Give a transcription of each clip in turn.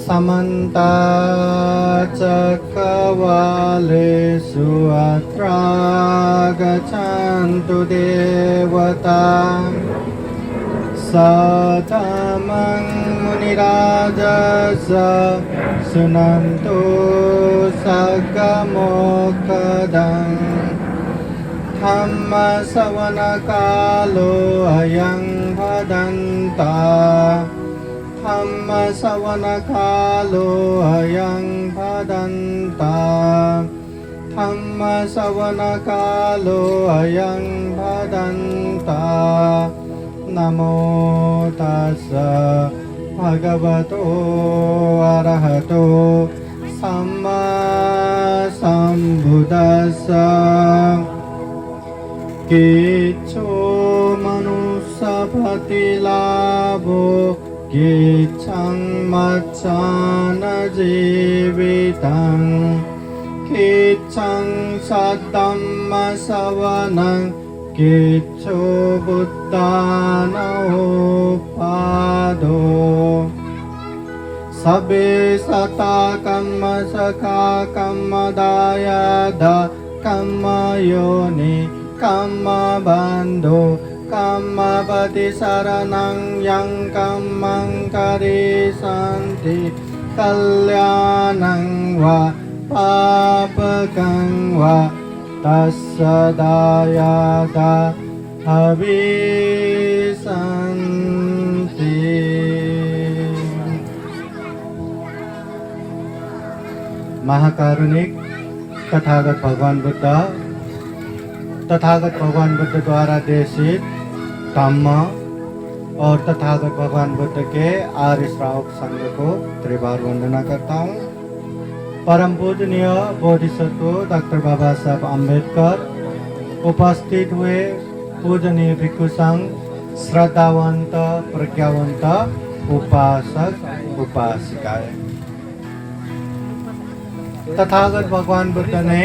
समन्ता चक्रवालेषु अत्रा गच्छन्तु देवता सतमं मुनिराजस शृण्वन्तु सगमोक्खदं धम्मश्रवणकालो अयं भदन्ता धम्मश्रवणकालो अयं भदन्ता धम्मश्रवणकालो अयं भदन्ता नमो तस्स भगवतो अरहतो सम्मा सम्बुद्दस्स किच्छु मनुष्यपतिलाभो किच्छं मच्चान जीवितं किच्छं सद्धम्मश्रवणं किच्छु बुद्धानोपादो सबे सता कर्म सखा कर्मदायाद कर्मयोनि कर्मबन्धो कर्मपति शरणं यं कर्मं करिष्यन्ति कल्याणं वा पापकं वा तस्य दायाद हविष्यन्ति। महाकारुणिक तथागत भगवान बुद्ध द्वारा देशित धम्म और तथागत भगवान बुद्ध के आर्य श्रावक संघ को त्रिबार वंदना करता हूँ। परम पूजनीय बोधिसत्व डॉक्टर बाबा साहब अम्बेडकर, उपस्थित हुए पूजनीय भिक्षु संघ, श्रद्धावंत प्रज्ञावंत उपासक उपासिकाएं। तथागत भगवान बुद्ध ने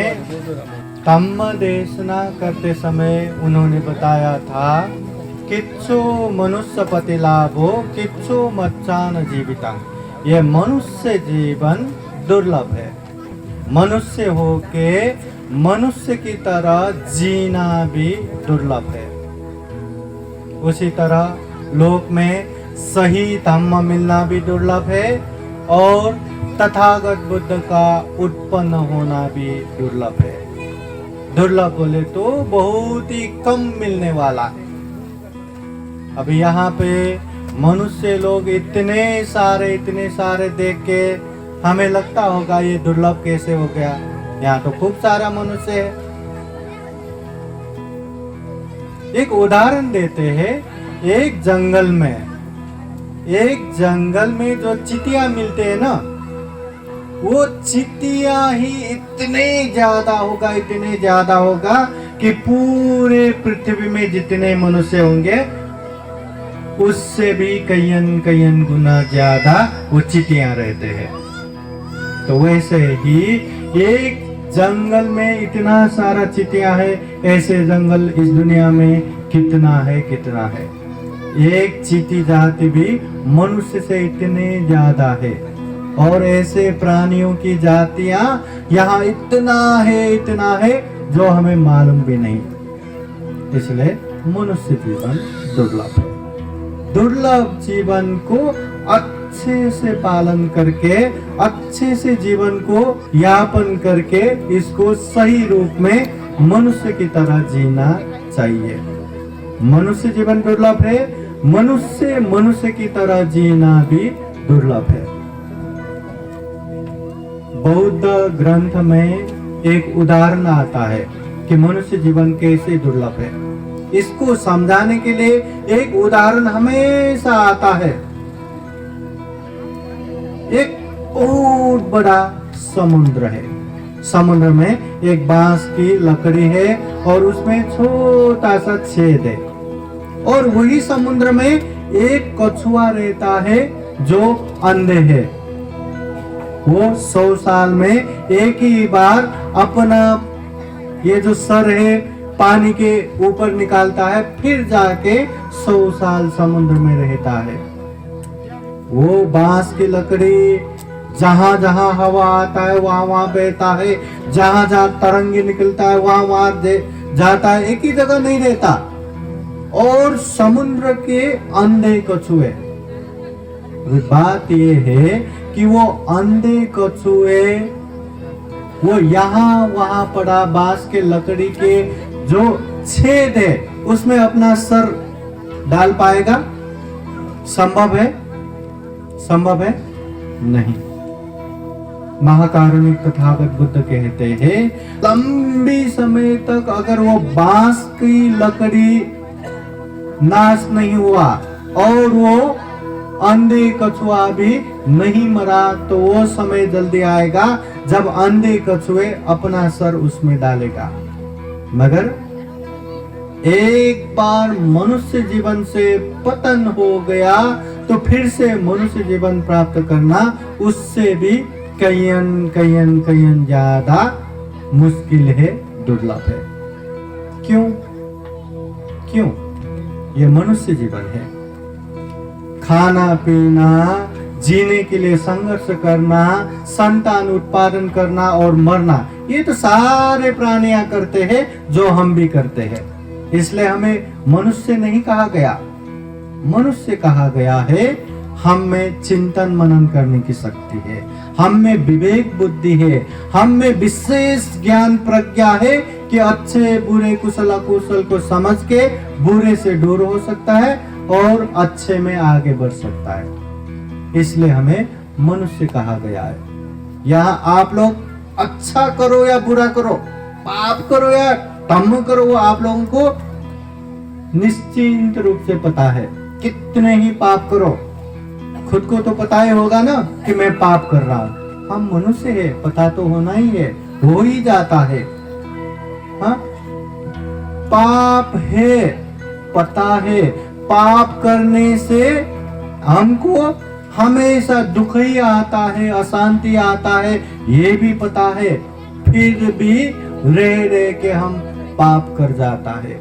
धम्म देशना करते समय उन्होंने बताया था किच्छु मनुष्यपति लाभो किच्छु मच्चान जीवितं। ये मनुष्य जीवन दुर्लभ है। मनुष्य होके मनुष्य की तरह जीना भी दुर्लभ है। उसी तरह लोक में सही धम्म मिलना भी दुर्लभ है और तथागत बुद्ध का उत्पन्न होना भी दुर्लभ है। दुर्लभ बोले तो बहुत ही कम मिलने वाला है। अभी यहाँ पे मनुष्य लोग इतने सारे देख के हमें लगता होगा ये दुर्लभ कैसे हो गया। यहाँ तो खूब सारा मनुष्य है। एक उदाहरण देते हैं। एक जंगल में जो चितिया मिलते हैं ना, वो चितिया ही इतने ज्यादा होगा कि पूरे पृथ्वी में जितने मनुष्य होंगे उससे भी कईयन गुना ज्यादा वो चितियां रहते हैं। तो वैसे ही एक जंगल में इतना सारा चितियां है, ऐसे जंगल इस दुनिया में कितना है। एक चींटी जाति भी मनुष्य से इतने ज्यादा है और ऐसे प्राणियों की जातियां यहाँ इतना है जो हमें मालूम भी नहीं। इसलिए मनुष्य जीवन दुर्लभ है। दुर्लभ जीवन को अच्छे से पालन करके, अच्छे से जीवन को यापन करके इसको सही रूप में मनुष्य की तरह जीना चाहिए। मनुष्य जीवन दुर्लभ है, मनुष्य की तरह जीना भी दुर्लभ है। बौद्ध ग्रंथ में एक उदाहरण आता है कि मनुष्य जीवन कैसे दुर्लभ है। इसको समझाने के लिए एक उदाहरण हमेशा आता है। एक बहुत बड़ा समुद्र है। समुद्र में एक बांस की लकड़ी है और उसमें छोटा सा छेद है और वही समुद्र में एक कछुआ रहता है जो अंधे है। वो 100 साल में एक ही बार अपना ये जो सर है पानी के ऊपर निकालता है, फिर जाके 100 साल समुद्र में रहता है। वो बांस की लकड़ी जहां जहां हवा आता है वहां वहां बहता है, जहां जहां तरंगे निकलता है वहां वहां जाता है, एक ही जगह नहीं रहता। और समुद्र के अंधे कछुए, बात यह है कि वो अंधे कछुए वो यहाँ वहां पड़ा बांस के लकड़ी के जो छेद है उसमें अपना सर डाल पाएगा? संभव है? संभव है नहीं। महाकारुणिक तथागत बुद्ध कहते हैं लंबी समय तक अगर वो बांस की लकड़ी नाश नहीं हुआ और वो अंधे कछुआ भी नहीं मरा, तो वो समय जल्दी आएगा जब अंधे कछुए अपना सर उसमें डालेगा। मगर एक बार मनुष्य जीवन से पतन हो गया तो फिर से मनुष्य जीवन प्राप्त करना उससे भी कयन ज्यादा मुश्किल है, दुर्लभ है। क्यों? क्यों? ये मनुष्य जीवन है। खाना पीना, जीने के लिए संघर्ष करना, संतान उत्पादन करना और मरना, ये तो सारे प्राणियां करते हैं जो हम भी करते हैं। इसलिए हमें मनुष्य नहीं कहा गया। मनुष्य कहा गया है हम में चिंतन मनन करने की शक्ति है, हम में विवेक बुद्धि है, हम में विशेष ज्ञान प्रज्ञा है कि अच्छे बुरे कुशल अकुशल को समझ के बुरे से दूर हो सकता है और अच्छे में आगे बढ़ सकता है। इसलिए हमें मनुष्य कहा गया है। यहाँ आप लोग अच्छा करो या बुरा करो, पाप करो या धम्म करो, वो आप लोगों को निश्चिंत रूप से पता है। कितने ही पाप करो, खुद को तो पता ही होगा ना कि मैं पाप कर रहा हूं। हम मनुष्य है, पता तो होना ही है, हो ही जाता है। हाँ, पाप है, पता है। पाप करने से हमको हमेशा दुख ही आता है, अशांति आता है, ये भी पता है। फिर भी रह रह के हम पाप कर जाता है।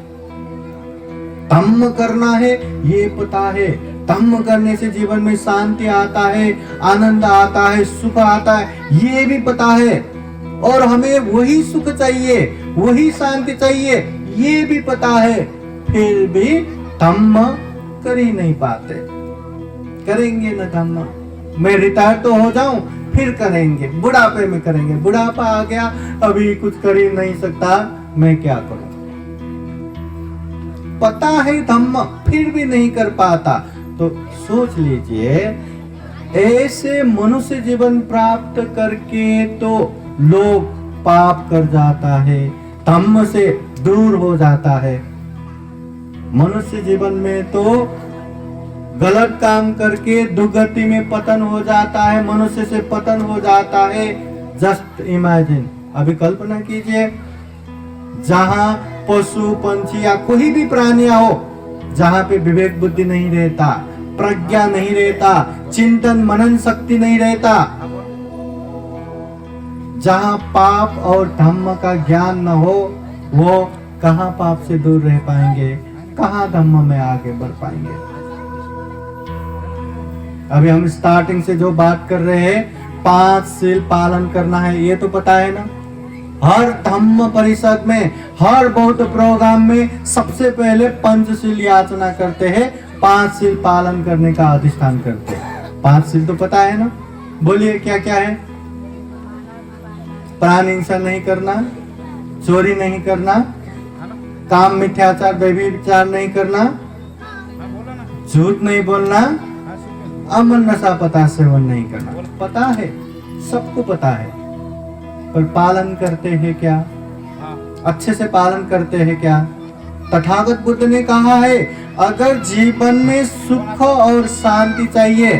धम्म करना है ये पता है, धम्म करने से जीवन में शांति आता है, आनंद आता है, सुख आता है, ये भी पता है। और हमें वही सुख चाहिए, वही शांति चाहिए, ये भी पता है। फिर भी धम्म कर ही नहीं पाते। करेंगे ना धम्म? मैं रिटायर तो हो जाऊं फिर करेंगे, बुढ़ापे में करेंगे। बुढ़ापा आ गया, अभी कुछ कर ही नहीं सकता, मैं क्या करूं? पता है धम्म, फिर भी नहीं कर पाता। तो सोच लीजिए, ऐसे मनुष्य जीवन प्राप्त करके तो लोग पाप कर जाता है, धम्म से दूर हो जाता है। मनुष्य जीवन में तो गलत काम करके दुर्गति में पतन हो जाता है, मनुष्य से पतन हो जाता है। जस्ट इमेजिन, अभी कल्पना कीजिए, जहां पशु पंछी या कोई भी प्राणियां हो, जहां पे विवेक बुद्धि नहीं रहता, प्रज्ञा नहीं रहता, चिंतन मनन शक्ति नहीं रहता, जहां पाप और धम्म का ज्ञान न हो, वो कहां पाप से दूर रह पाएंगे, कहां धम्म में आगे बढ़ पाएंगे। अभी हम स्टार्टिंग से जो बात कर रहे हैं, 5 शील पालन करना है, ये तो पता है ना। हर धम्म परिषद में, हर बौद्ध प्रोग्राम में सबसे पहले पंचशील याचना करते हैं, 5 शील पालन करने का अधिष्ठान करते हैं। 5 शील तो पता है ना, बोलिए क्या क्या है? प्राण हिंसा नहीं करना, चोरी नहीं करना, काम मिथ्याचार व्यभिचार नहीं करना, झूठ नहीं बोलना, अमन नशा पता सेवन नहीं करना। पता है, सबको पता है, पर पालन करते हैं क्या? अच्छे से पालन करते हैं क्या? तथागत बुद्ध ने कहा है, अगर जीवन में सुख और शांति चाहिए,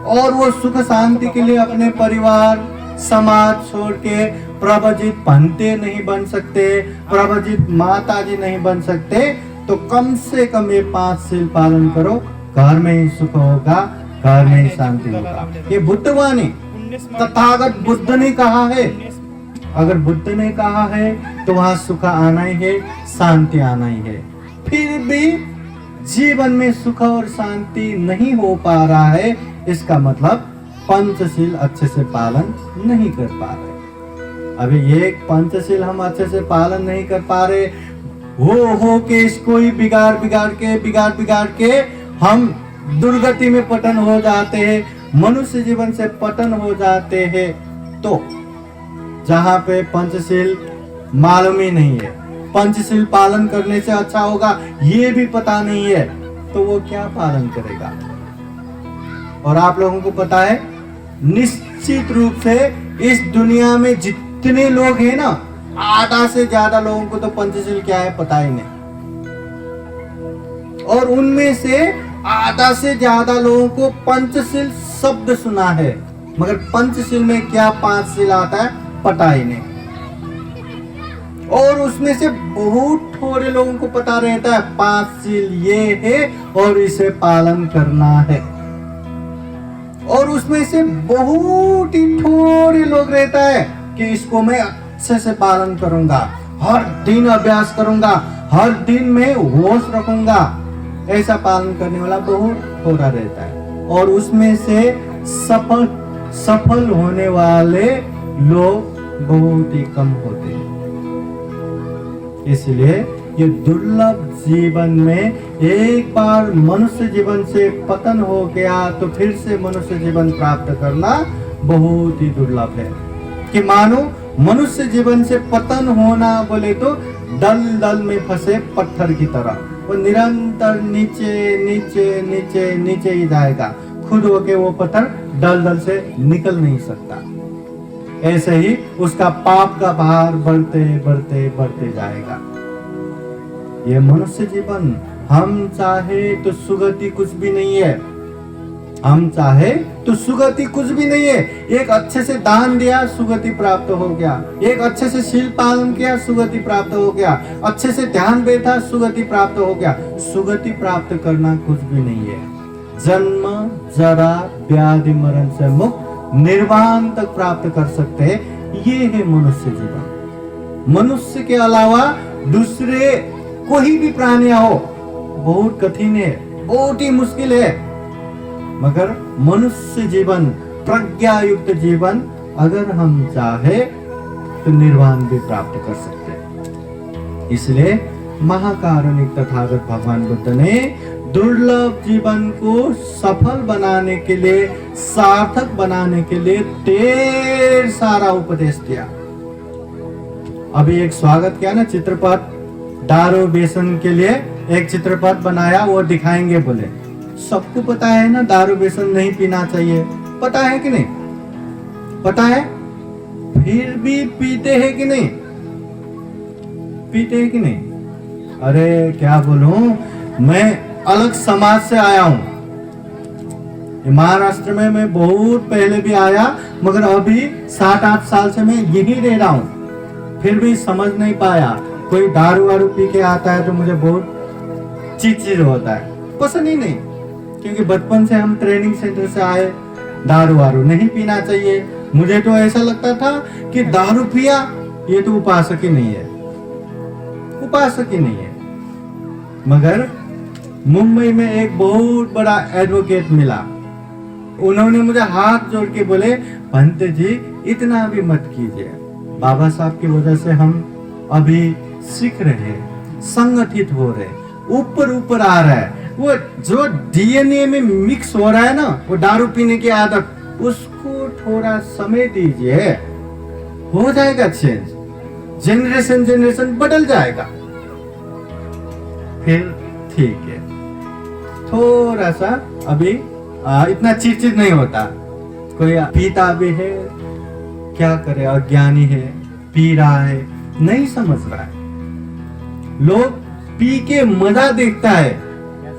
और वो सुख शांति के लिए अपने परिवार समाज छोड़ के प्रवजित भंते नहीं बन सकते, प्रवजित माता जी नहीं बन सकते, तो कम से कम ये 5 शील पालन करो, घर में ही सुख होगा, घर में ही शांति होगा। ये बुद्धवाणी तथागत बुद्ध ने कहा है। अगर बुद्ध ने कहा है तो वहां सुख आना ही है, शांति आना ही है। फिर भी जीवन में सुख और शांति नहीं हो पा रहा है, इसका मतलब पंचशील अच्छे से पालन नहीं कर पा रहे। अभी ये पंचशील हम अच्छे से पालन नहीं कर पा रहे, हो के इसको ही बिगाड़ के हम दुर्गति में पतन हो जाते हैं, मनुष्य जीवन से पतन हो जाते हैं। तो जहाँ पे पंचशील मालूम ही नहीं है, पंचशील पालन करने से अच्छा होगा ये भी पता नहीं है, तो वो क्या पालन करेगा। और आप लोगों को पता है निश्चित रूप से इस दुनिया में जितने लोग हैं ना, आधा से ज्यादा लोगों को तो पंचशील क्या है पता ही नहीं, और उनमें से आधा से ज्यादा लोगों को पंचशील शब्द सुना है, मगर पंचशील में क्या 5 शील आता है पता ही नहीं। और उसमें से बहुत थोड़े लोगों को पता रहता है 5 शील ये है और इसे पालन करना है, और उसमें से बहुत ही थोड़े लोग रहता है कि इसको मैं अच्छे से पालन करूंगा, हर दिन अभ्यास करूंगा, हर दिन मैं होश रखूंगा। ऐसा पालन करने वाला बहुत थोड़ा रहता है, और उसमें से सफल होने वाले लोग बहुत ही कम होते हैं। इसलिए ये दुर्लभ जीवन में एक बार मनुष्य जीवन से पतन हो गया तो फिर से मनुष्य जीवन प्राप्त करना बहुत ही दुर्लभ है। कि मानो मनुष्य जीवन से पतन होना बोले तो दलदल में फंसे पत्थर की तरह, वो निरंतर नीचे नीचे नीचे नीचे ही जाएगा, खुद होके वो पत्थर दलदल से निकल नहीं सकता। ऐसे ही उसका पाप का भार बढ़ते बढ़ते बढ़ते जाएगा। ये मनुष्य जीवन, हम चाहे तो सुगति कुछ भी नहीं है, हम चाहे तो सुगति कुछ भी नहीं है। एक अच्छे से दान दिया सुगति प्राप्त हो गया, एक अच्छे से शील पालन किया सुगति प्राप्त हो गया, अच्छे से ध्यान बैठा सुगति प्राप्त हो गया। सुगति प्राप्त करना कुछ भी नहीं है। जन्म जरा व्याधि मरण से मुक्त निर्वाण तक प्राप्त कर सकते हैं, ये है मनुष्य जीवन। मनुष्य के अलावा दूसरे कोई भी प्राणी हो बहुत कठिन है, बहुत ही मुश्किल है, मगर मनुष्य जीवन, प्रज्ञा युक्त जीवन अगर हम चाहे तो निर्वाण भी प्राप्त कर सकते हैं। इसलिए महाकारुणिक तथागत भगवान बुद्ध ने दुर्लभ जीवन को सफल बनाने के लिए, सार्थक बनाने के लिए ढेर सारा उपदेश दिया। अभी एक स्वागत किया ना चित्रपट, दारू व्यसन के लिए एक चित्रपट बनाया, वो दिखाएंगे बोले। सबको पता है ना दारू व्यसन नहीं पीना चाहिए, पता है कि नहीं? पता है, फिर भी पीते हैं कि नहीं? पीते हैं कि नहीं? अरे क्या बोलूं, मैं अलग समाज से आया हूं। महाराष्ट्र में मैं बहुत पहले भी आया, मगर अभी 7-8 साल से मैं यही रह रहा हूं, फिर भी समझ नहीं पाया। कोई दारू वारू पी के आता है तो मुझे बहुत चिड़चिड़ होता है, पसंद ही नहीं, क्योंकि बचपन से हम ट्रेनिंग सेंटर से आए, दारू वारू नहीं पीना चाहिए। मुझे तो ऐसा लगता था कि दारू पिया ये तो उपासक ही नहीं है, उपासक ही नहीं है। मगर मुंबई में एक बहुत बड़ा एडवोकेट मिला, उन्होंने मुझे हाथ जोड़ के बोले, पंत जी इतना भी मत कीजिए, बाबा साहब की वजह से हम अभी सीख रहे, संगठित हो रहे, ऊपर ऊपर आ रहा है। वो जो डीएनए में मिक्स हो रहा है ना, वो दारू पीने की आदत, उसको थोड़ा समय दीजिए, हो जाएगा चेंज, जनरेशन बदल जाएगा, फिर ठीक है। थोड़ा सा अभी इतना चिड़चिड़ नहीं होता। कोई पीता भी है, क्या करे, अज्ञानी है, पी रहा है, नहीं समझ रहा है। लोग पी के मजा देखता है,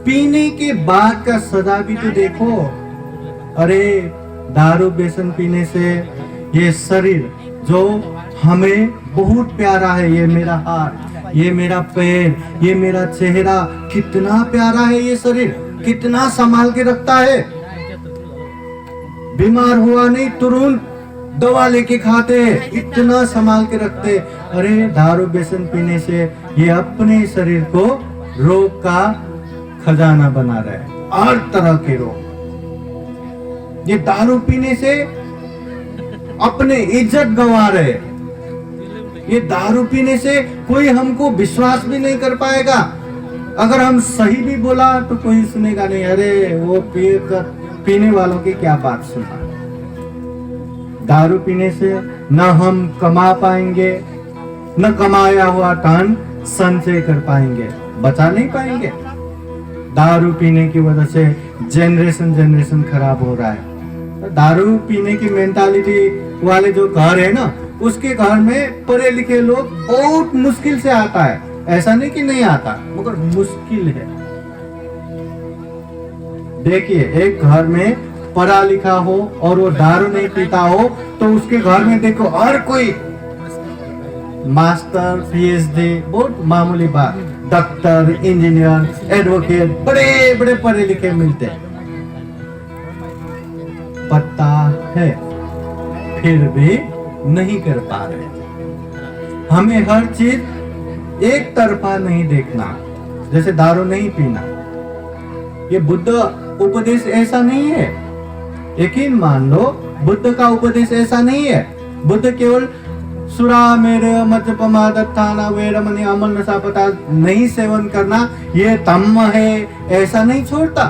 पीने के बाद का सजा भी तो देखो। अरे दारू व्यसन पीने से ये शरीर जो हमें बहुत प्यारा है, ये मेरा हाथ, ये मेरा पैर, ये मेरा चेहरा, कितना प्यारा है ये शरीर, कितना संभाल के रखता है। बीमार हुआ नहीं तुरंत दवा लेके खाते, इतना संभाल के रखते। अरे दारू व्यसन पीने से ये अपने शरीर को रोग का खजाना बना रहे, हर तरह के रोग। ये दारू पीने से अपने इज्जत गंवा रहे। ये दारू पीने से कोई हमको विश्वास भी नहीं कर पाएगा। अगर हम सही भी बोला तो कोई सुनेगा नहीं, अरे वो पीने वालों की क्या बात सुना। दारू पीने से न हम कमा पाएंगे, न कमाया हुआ धन संचय कर पाएंगे, बचा नहीं पाएंगे। दारू पीने की वजह से जनरेशन खराब हो रहा है। दारू पीने की मेंटालिटी वाले जो घर है ना, उसके घर में पढ़े लिखे लोग बहुत मुश्किल से आता है। ऐसा नहीं कि नहीं आता, मगर मुश्किल है। देखिए, एक घर में पढ़ा लिखा हो और वो दारू नहीं पीता हो तो उसके घर में देखो हर कोई मास्टर, पीएचडी, बहुत मामूली बात, डॉक्टर, इंजीनियर, एडवोकेट, बड़े बड़े पढ़े लिखे मिलते हैं। पता है फिर भी नहीं कर पा रहे। हमें हर चीज एक तरफा नहीं देखना। जैसे दारू नहीं पीना, ये बुद्ध उपदेश ऐसा नहीं है। यकीन मान लो, बुद्ध का उपदेश ऐसा नहीं है। बुद्ध केवल सुरा मेरे मद्यपमा दत्ताना वेरमणि अमल नशा पदार्थ नहीं सेवन करना ये धम्म है, ऐसा नहीं छोड़ता।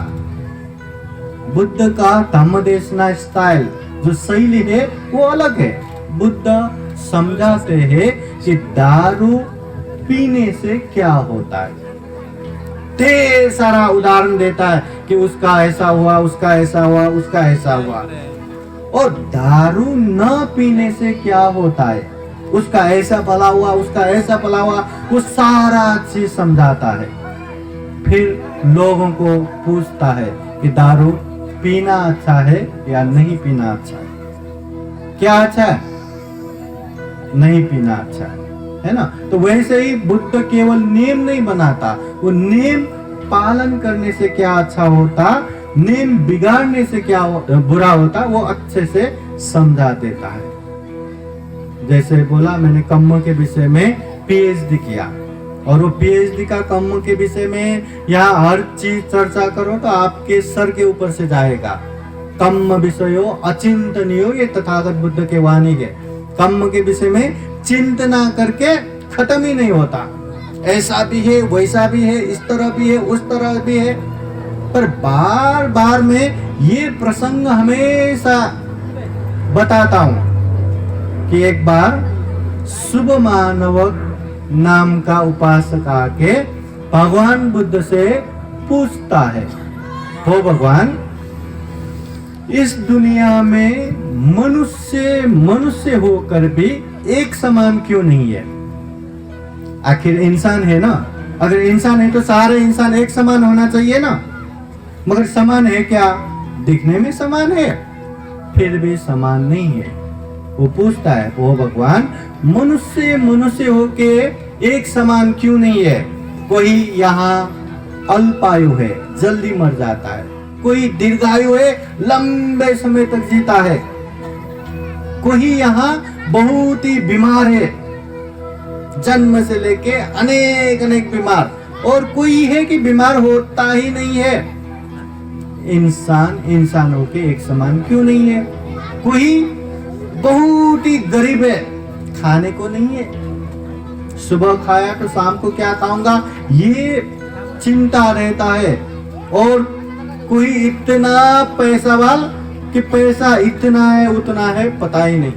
बुद्ध का धम्म देशना स्टाइल, जो शैली है वो अलग है। बुद्ध समझाते हैं कि दारू पीने से क्या होता है। ढेर सारा उदाहरण देता है कि उसका ऐसा हुआ, उसका ऐसा हुआ, उसका ऐसा हुआ। और दारू न पीने से क्या होता है, उसका ऐसा भला हुआ, उसका ऐसा भला हुआ, वो सारा चीज समझाता है। फिर लोगों को पूछता है कि दारू पीना अच्छा है या नहीं पीना अच्छा है। क्या अच्छा है? नहीं पीना अच्छा है ना। तो वैसे ही बुद्ध केवल नियम नहीं बनाता, वो नियम पालन करने से क्या अच्छा होता, नियम बिगाड़ने से क्या बुरा होता, वो अच्छे से समझा देता है। जैसे बोला मैंने, कम्म के विषय में पीएचडी किया, और वो पीएचडी का कम्म के विषय में यहाँ हर चीज चर्चा करो तो आपके सर के ऊपर से जाएगा। कम्म विषयो अचिंतनीयो, ये तथागत बुद्ध के वाणी है। कम्म के विषय में चिंतना करके खत्म ही नहीं होता। ऐसा भी है, वैसा भी है, इस तरह भी है, उस तरह भी है। पर बार बार में ये प्रसंग हमेशा बताता हूं कि एक बार शुभ मानवक नाम का उपासक आके भगवान बुद्ध से पूछता है, हो भगवान, इस दुनिया में मनुष्य होकर भी एक समान क्यों नहीं है? आखिर इंसान है ना, अगर इंसान है तो सारे इंसान एक समान होना चाहिए ना। मगर समान है क्या? दिखने में समान है, फिर भी समान नहीं है। वो पूछता है, वो भगवान, मनुष्य होके एक समान क्यों नहीं है? कोई यहाँ अल्पायु है, जल्दी मर जाता है। कोई दीर्घायु है, लंबे समय तक जीता है। कोई यहाँ बहुत ही बीमार है, जन्म से लेके अनेक बीमार। और कोई है कि बीमार होता ही नहीं है। इंसान होके एक समान क्यों नहीं है? कोई बहुत ही गरीब है, खाने को नहीं है, सुबह खाया तो शाम को क्या खाऊंगा ये चिंता रहता है। और कोई इतना पैसा वाला कि पैसा इतना है उतना है पता ही नहीं,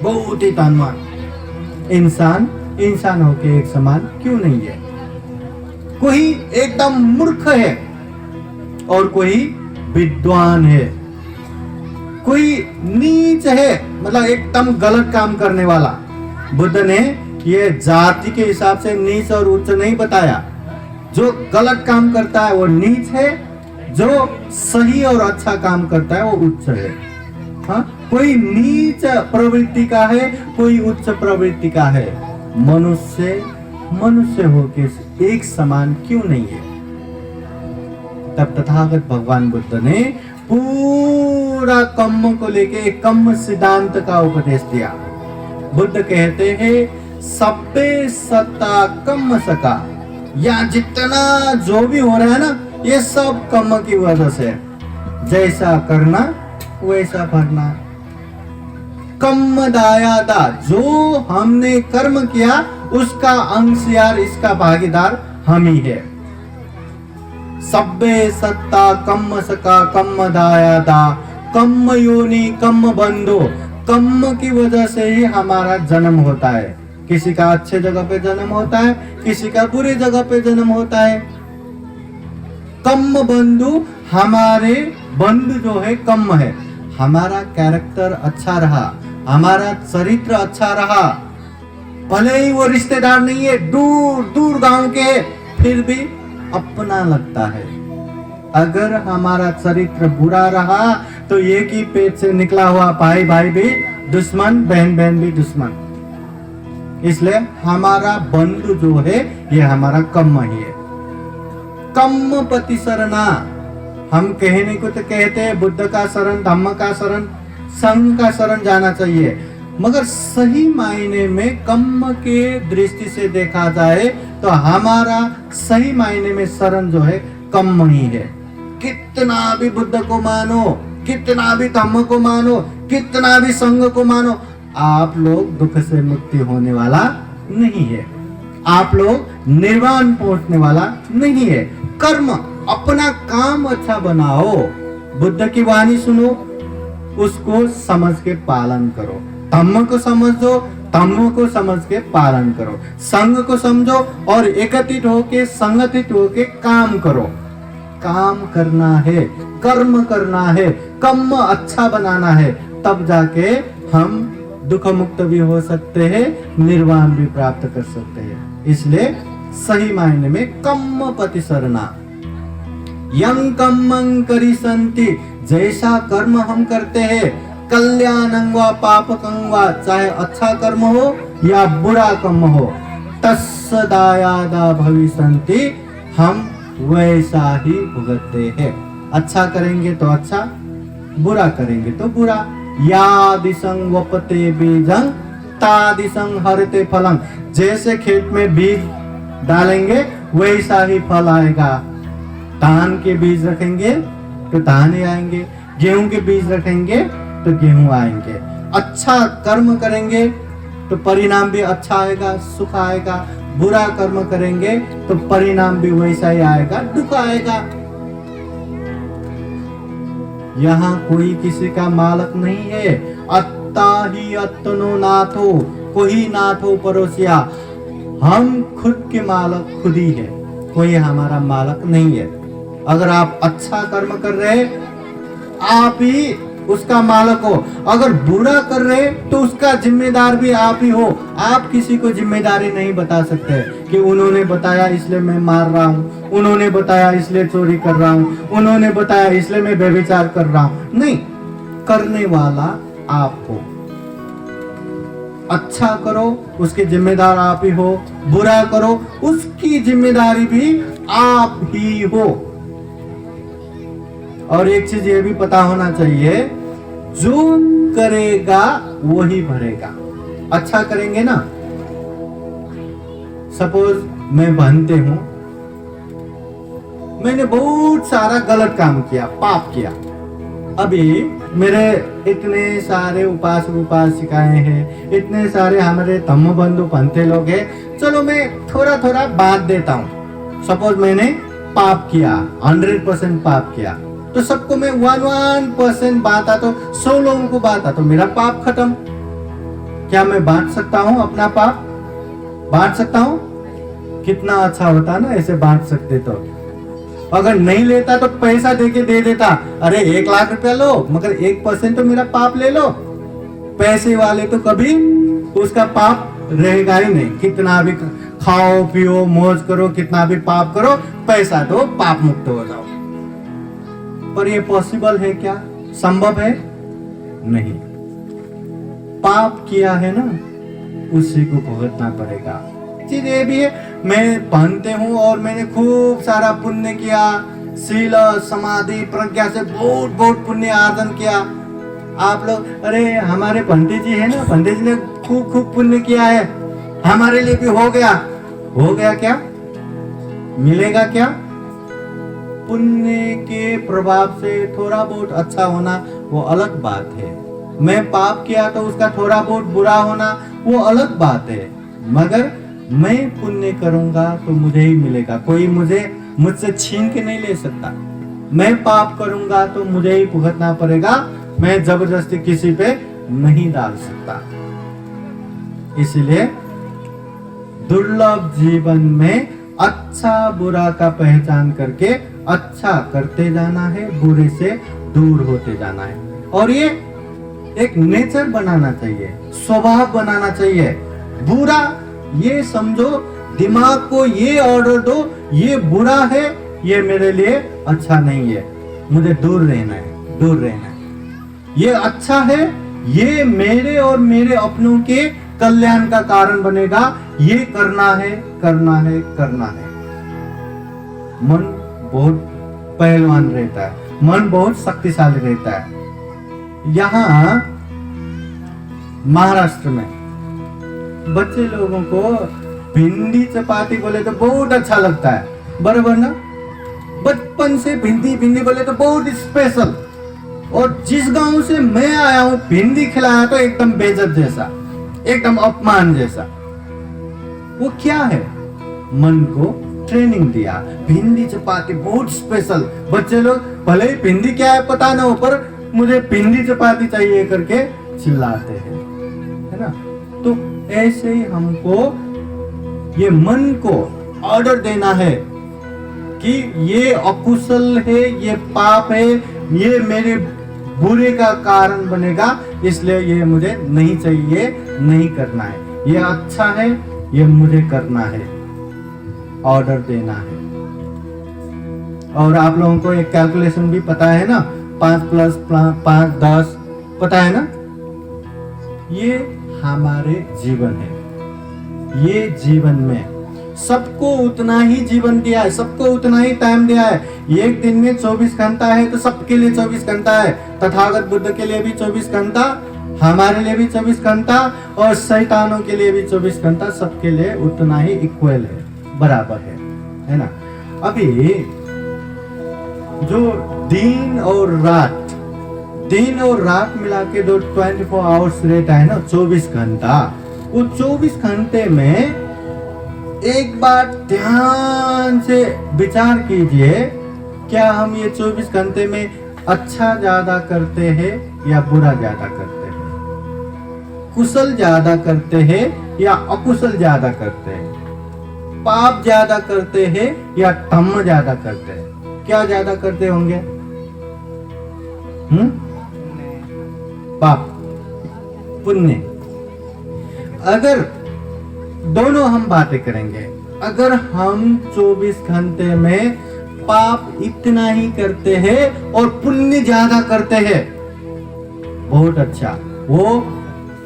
बहुत ही धनवान। इंसान होके एक समान क्यों नहीं है? कोई एकदम मूर्ख है और कोई विद्वान है। कोई नीच है, मतलब एकदम गलत काम करने वाला। बुद्ध ने ये जाति के हिसाब से नीच और उच्च नहीं बताया। जो गलत काम करता है वो नीच है, जो सही और अच्छा काम करता है वो उच्च है। हाँ, कोई नीच प्रवृत्ति का है, कोई उच्च प्रवृत्ति का है। मनुष्य होके एक समान क्यों नहीं है? तब तथागत भगवान बुद्ध ने पूरा कम्म को लेके एक कम्म सिद्धांत का उपदेश दिया। बुद्ध कहते हैं, सब्बे सत्ता कम्म सका, या जितना जो भी हो रहा है ना, ये सब कम्म की वजह से। जैसा करना वैसा भरना। कम्म दाया दा, जो हमने कर्म किया उसका अंश यार, इसका भागीदार हम ही है। सब्बे सत्ता कम्म सका कम्म दाया दा, कम्म योनि कम्म बंधो। कम्म की वजह से ही हमारा जन्म होता है। किसी का अच्छे जगह पे जन्म होता है, किसी का बुरे जगह पे जन्म होता है। कम्म बंधु, हमारे बंधु जो है कम्म है। हमारा कैरेक्टर अच्छा रहा, हमारा चरित्र अच्छा रहा, भले ही वो रिश्तेदार नहीं है, दूर दूर गांव के, फिर भी अपना लगता है। अगर हमारा चरित्र बुरा रहा तो एक ही पेट से निकला हुआ भाई भाई भी दुश्मन, बहन बहन भी दुश्मन। इसलिए हमारा बंधु जो है ये हमारा कम्म ही है। कम्म पति शरणा, हम कहने को तो कहते हैं बुद्ध का शरण, धम्म का शरण, संघ का शरण जाना चाहिए, मगर सही मायने में कम्म के दृष्टि से देखा जाए तो हमारा सही मायने में शरण जो है कम्म ही है। कितना भी बुद्ध को मानो, कितना भी धम्म को मानो, कितना भी संघ को मानो, आप लोग दुख से मुक्ति होने वाला नहीं है, आप लोग निर्वाण पहुंचने वाला नहीं है। कर्म, अपना काम अच्छा बनाओ, बुद्ध की वाणी सुनो, उसको समझ के पालन करो। धम्म को समझो, धम्म को समझ के पालन करो। संघ को समझो और एकत्रित होके, संगठित होके काम करो। काम करना है, कर्म करना है, कर्म अच्छा बनाना है, तब जाके हम दुख मुक्त भी हो सकते हैं, निर्वाण भी प्राप्त कर सकते हैं। इसलिए सही मायने में कम्म पति शरणा। यं कम्मं करिसन्ति, जैसा कर्म हम करते हैं, कल्याणं वा पापकं वा, चाहे अच्छा कर्म हो या बुरा कर्म हो, तस्य दायादा भविष्यन्ति, हम वैसा ही भुगतते हैं। अच्छा करेंगे तो अच्छा, बुरा करेंगे तो बुरा। या दिशं वपते बीजं ता दिशं हरते फलं, जैसे खेत में बीज डालेंगे वैसा ही फल आएगा। धान के बीज रखेंगे तो धान ही आएंगे, गेहूं के बीज रखेंगे तो गेहूं आएंगे। अच्छा कर्म करेंगे तो परिणाम भी अच्छा आएगा, सुख आएगा। बुरा कर्म करेंगे तो परिणाम भी वैसा ही आएगा, दुख आएगा। यहाँ कोई किसी का मालक नहीं है। अत्ता ही अत्तनो नाथो, कोई नाथो परोसिया। हम खुद के मालक खुद ही है, कोई हमारा मालक नहीं है। अगर आप अच्छा कर्म कर रहे आप ही उसका मालक हो, अगर बुरा कर रहे तो उसका जिम्मेदार भी आप ही हो। आप किसी को जिम्मेदारी नहीं बता सकते कि उन्होंने बताया इसलिए मैं मार रहा हूँ, उन्होंने बताया इसलिए चोरी कर रहा हूँ, उन्होंने बताया इसलिए मैं व्यभिचार कर रहा हूँ। नहीं, करने वाला आप हो। अच्छा करो उसके जिम्मेदार आप ही हो, बुरा करो उसकी जिम्मेदारी भी आप ही हो। और एक चीज ये भी पता होना चाहिए, जो करेगा वही भरेगा। अच्छा करेंगे ना, सपोज मैं बनते हूं, मैंने बहुत सारा गलत काम किया, पाप किया। अभी मेरे इतने सारे उपासिकाएं हैं, इतने सारे हमारे धम्म बंधु पंथे लोग हैं, चलो मैं थोड़ा थोड़ा बांट देता हूं। सपोज मैंने पाप किया, 100% पाप किया, तो सबको मैं 1% बांटा तो 100 लोगों को बांटा तो मेरा पाप खत्म। क्या मैं बांट सकता हूं अपना पाप? बांट सकता हूं? कितना अच्छा होता ना ऐसे बांट सकते तो। अगर नहीं लेता तो पैसा देके दे देता, अरे 1 लाख रुपया लो मगर 1% तो मेरा पाप ले लो। पैसे वाले तो कभी उसका पाप रहेगा ही नहीं। कितना भी खाओ पियो मौज करो, कितना भी पाप करो, पैसा दो, पाप मुक्त हो जाओ। पर ये पॉसिबल है क्या? संभव है? नहीं। पाप किया है ना, उसी को भुगतना पड़ेगा। चीज ये भी है, मैं बनते हूँ और मैंने खूब सारा पुण्य किया, शील समाधि प्रज्ञा से बहुत बहुत पुण्य आर्जन किया। आप लोग, अरे हमारे पंडित जी है ना, पंडित जी ने खूब खूब पुण्य किया है, हमारे लिए भी हो गया। हो गया क्या? मिलेगा क्या? पुण्य के प्रभाव से थोड़ा बहुत अच्छा होना वो अलग बात है। मैं पाप किया तो उसका थोड़ा बहुत बुरा होना वो अलग बात है। मगर मैं पुण्य करूंगा तो मुझे ही मिलेगा, कोई मुझसे छीन के नहीं ले सकता। मैं पाप करूंगा तो मुझे ही भुगतना पड़ेगा, मैं जबरदस्ती किसी पे नहीं डाल सकता। इसलिए दुर्लभ जीवन में अच्छा बुरा का पहचान करके अच्छा करते जाना है, बुरे से दूर होते जाना है। और ये एक नेचर बनाना चाहिए, स्वभाव बनाना चाहिए। बुरा ये समझो, दिमाग को ये ऑर्डर दो, ये बुरा है, ये मेरे लिए अच्छा नहीं है, मुझे दूर रहना है, दूर रहना है। ये अच्छा है, ये मेरे और मेरे अपनों के कल्याण का कारण बनेगा, ये करना है, करना है, करना है। मन बहुत पहलवान रहता है, मन बहुत शक्तिशाली रहता है। यहाँ महाराष्ट्र में बच्चे लोगों को भिंडी चपाती बोले तो बहुत अच्छा लगता है, बराबर ना। बचपन से भिंडी भिंडी बोले तो बहुत स्पेशल। और जिस गांव से मैं आया हूं, भिंडी खिलाया तो एकदम बेइज्जत जैसा, एकदम अपमान जैसा। वो क्या है? मन को ट्रेनिंग दिया, भिंडी चपाती बहुत स्पेशल। बच्चे लोग भले ही भिंडी क्या है पता ना हो, पर मुझे भिंडी चपाती चाहिए करके चिल्लाते हैं, है ना। तो ऐसे ही हमको ये मन को ऑर्डर देना है कि ये अकुशल है, ये पाप है, ये मेरे बुरे का कारण बनेगा, इसलिए ये मुझे नहीं चाहिए, नहीं करना है। ये अच्छा है, ये मुझे करना है, ऑर्डर देना है। और आप लोगों को एक कैलकुलेशन भी पता है ना, 5 + 5 10 पता है ना। ये हमारे जीवन है, ये जीवन में सबको उतना ही जीवन दिया है, सबको उतना ही टाइम दिया है। एक दिन में 24 घंटा है तो सबके लिए 24 घंटा है। तथागत बुद्ध के लिए भी 24 घंटा, हमारे लिए भी 24 घंटा, और शैतानों के लिए भी 24 घंटा, सबके लिए उतना ही इक्वल है, बराबर है ना। अभी जो दिन और रात मिला के जो 24 आवर्स रहता है ना, 24 घंटा, वो 24 घंटे में एक बार ध्यान से विचार कीजिए, क्या हम ये 24 घंटे में अच्छा ज्यादा करते हैं या बुरा ज्यादा करते हैं? कुशल ज्यादा करते हैं या अकुशल ज्यादा करते हैं? पाप ज्यादा करते हैं या धम्म ज्यादा करते हैं? क्या ज्यादा करते होंगे? पाप, पुण्य। अगर दोनों हम बातें करेंगे, अगर हम 24 घंटे में पाप इतना ही करते हैं और पुण्य ज्यादा करते हैं, बहुत अच्छा, वो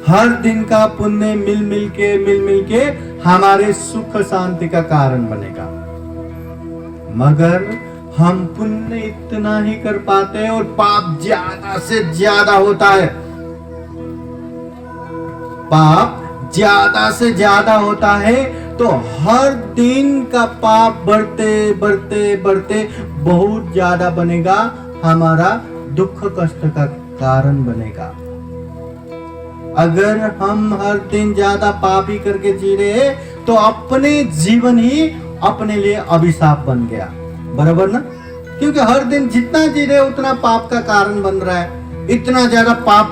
हर दिन का पुण्य मिल मिल के हमारे सुख शांति का कारण बनेगा। मगर हम पुण्य इतना ही कर पाते हैं और पाप ज्यादा से ज्यादा होता है, पाप ज्यादा से ज्यादा होता है, तो हर दिन का पाप बढ़ते बहुत ज्यादा बनेगा, हमारा दुख कष्ट का कारण बनेगा। अगर हम हर दिन ज्यादा पाप ही करके जी रहे हैं तो अपने जीवन ही अपने लिए अभिशाप बन गया, बराबर ना। क्योंकि हर दिन जितना जी रहे उतना पाप का कारण बन रहा है, इतना ज्यादा पाप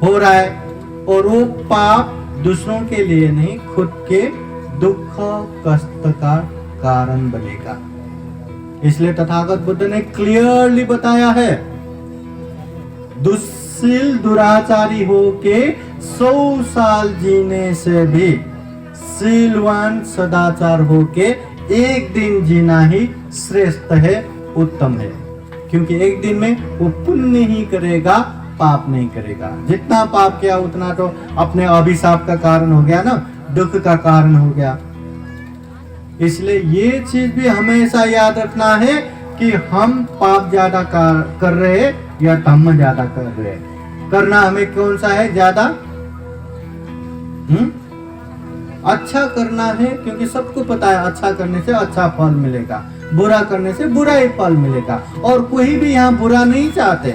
हो रहा है, और वो पाप दूसरों के लिए नहीं, खुद के दुख कष्ट का कारण बनेगा। इसलिए तथागत बुद्ध ने क्लियरली बताया है, दुष्शील दुराचारी होके 100 साल जीने से भी शीलवान सदाचार होके एक दिन जीना ही श्रेष्ठ है, उत्तम है। क्योंकि एक दिन में वो पुण्य ही करेगा, पाप नहीं करेगा। जितना पाप किया उतना तो अपने अभिशाप का कारण हो गया ना, दुख का कारण हो गया। इसलिए ये चीज भी हमेशा याद रखना है कि हम पाप ज्यादा कर रहे हैं या धम्म ज्यादा कर रहे हैं। करना हमें कौन सा है ज्यादा? अच्छा करना है, क्योंकि सबको पता है अच्छा करने से अच्छा फल मिलेगा। बुरा करने से बुरा ही फल मिलेगा। और कोई भी यहाँ बुरा नहीं चाहते।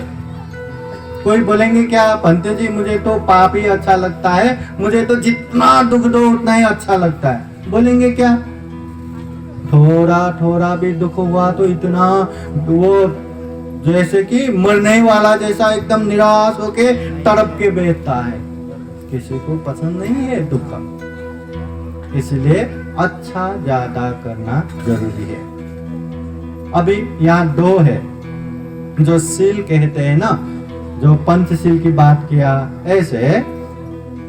कोई बोलेंगे क्या पंते जी मुझे तो पाप ही अच्छा लगता है, मुझे तो जितना दुख दो उतना ही अच्छा लगता है, बोलेंगे क्या? थोड़ा थोड़ा भी दुख हुआ तो इतना वो जैसे कि मरने वाला जैसा एकदम निराश होके तड़प के बैठता है। किसी को पसंद नहीं है दुख, इसलिए अच्छा ज्यादा करना जरूरी है। अभी यहाँ 2 है जो सील कहते हैं ना, जो पंचशील की बात किया, ऐसे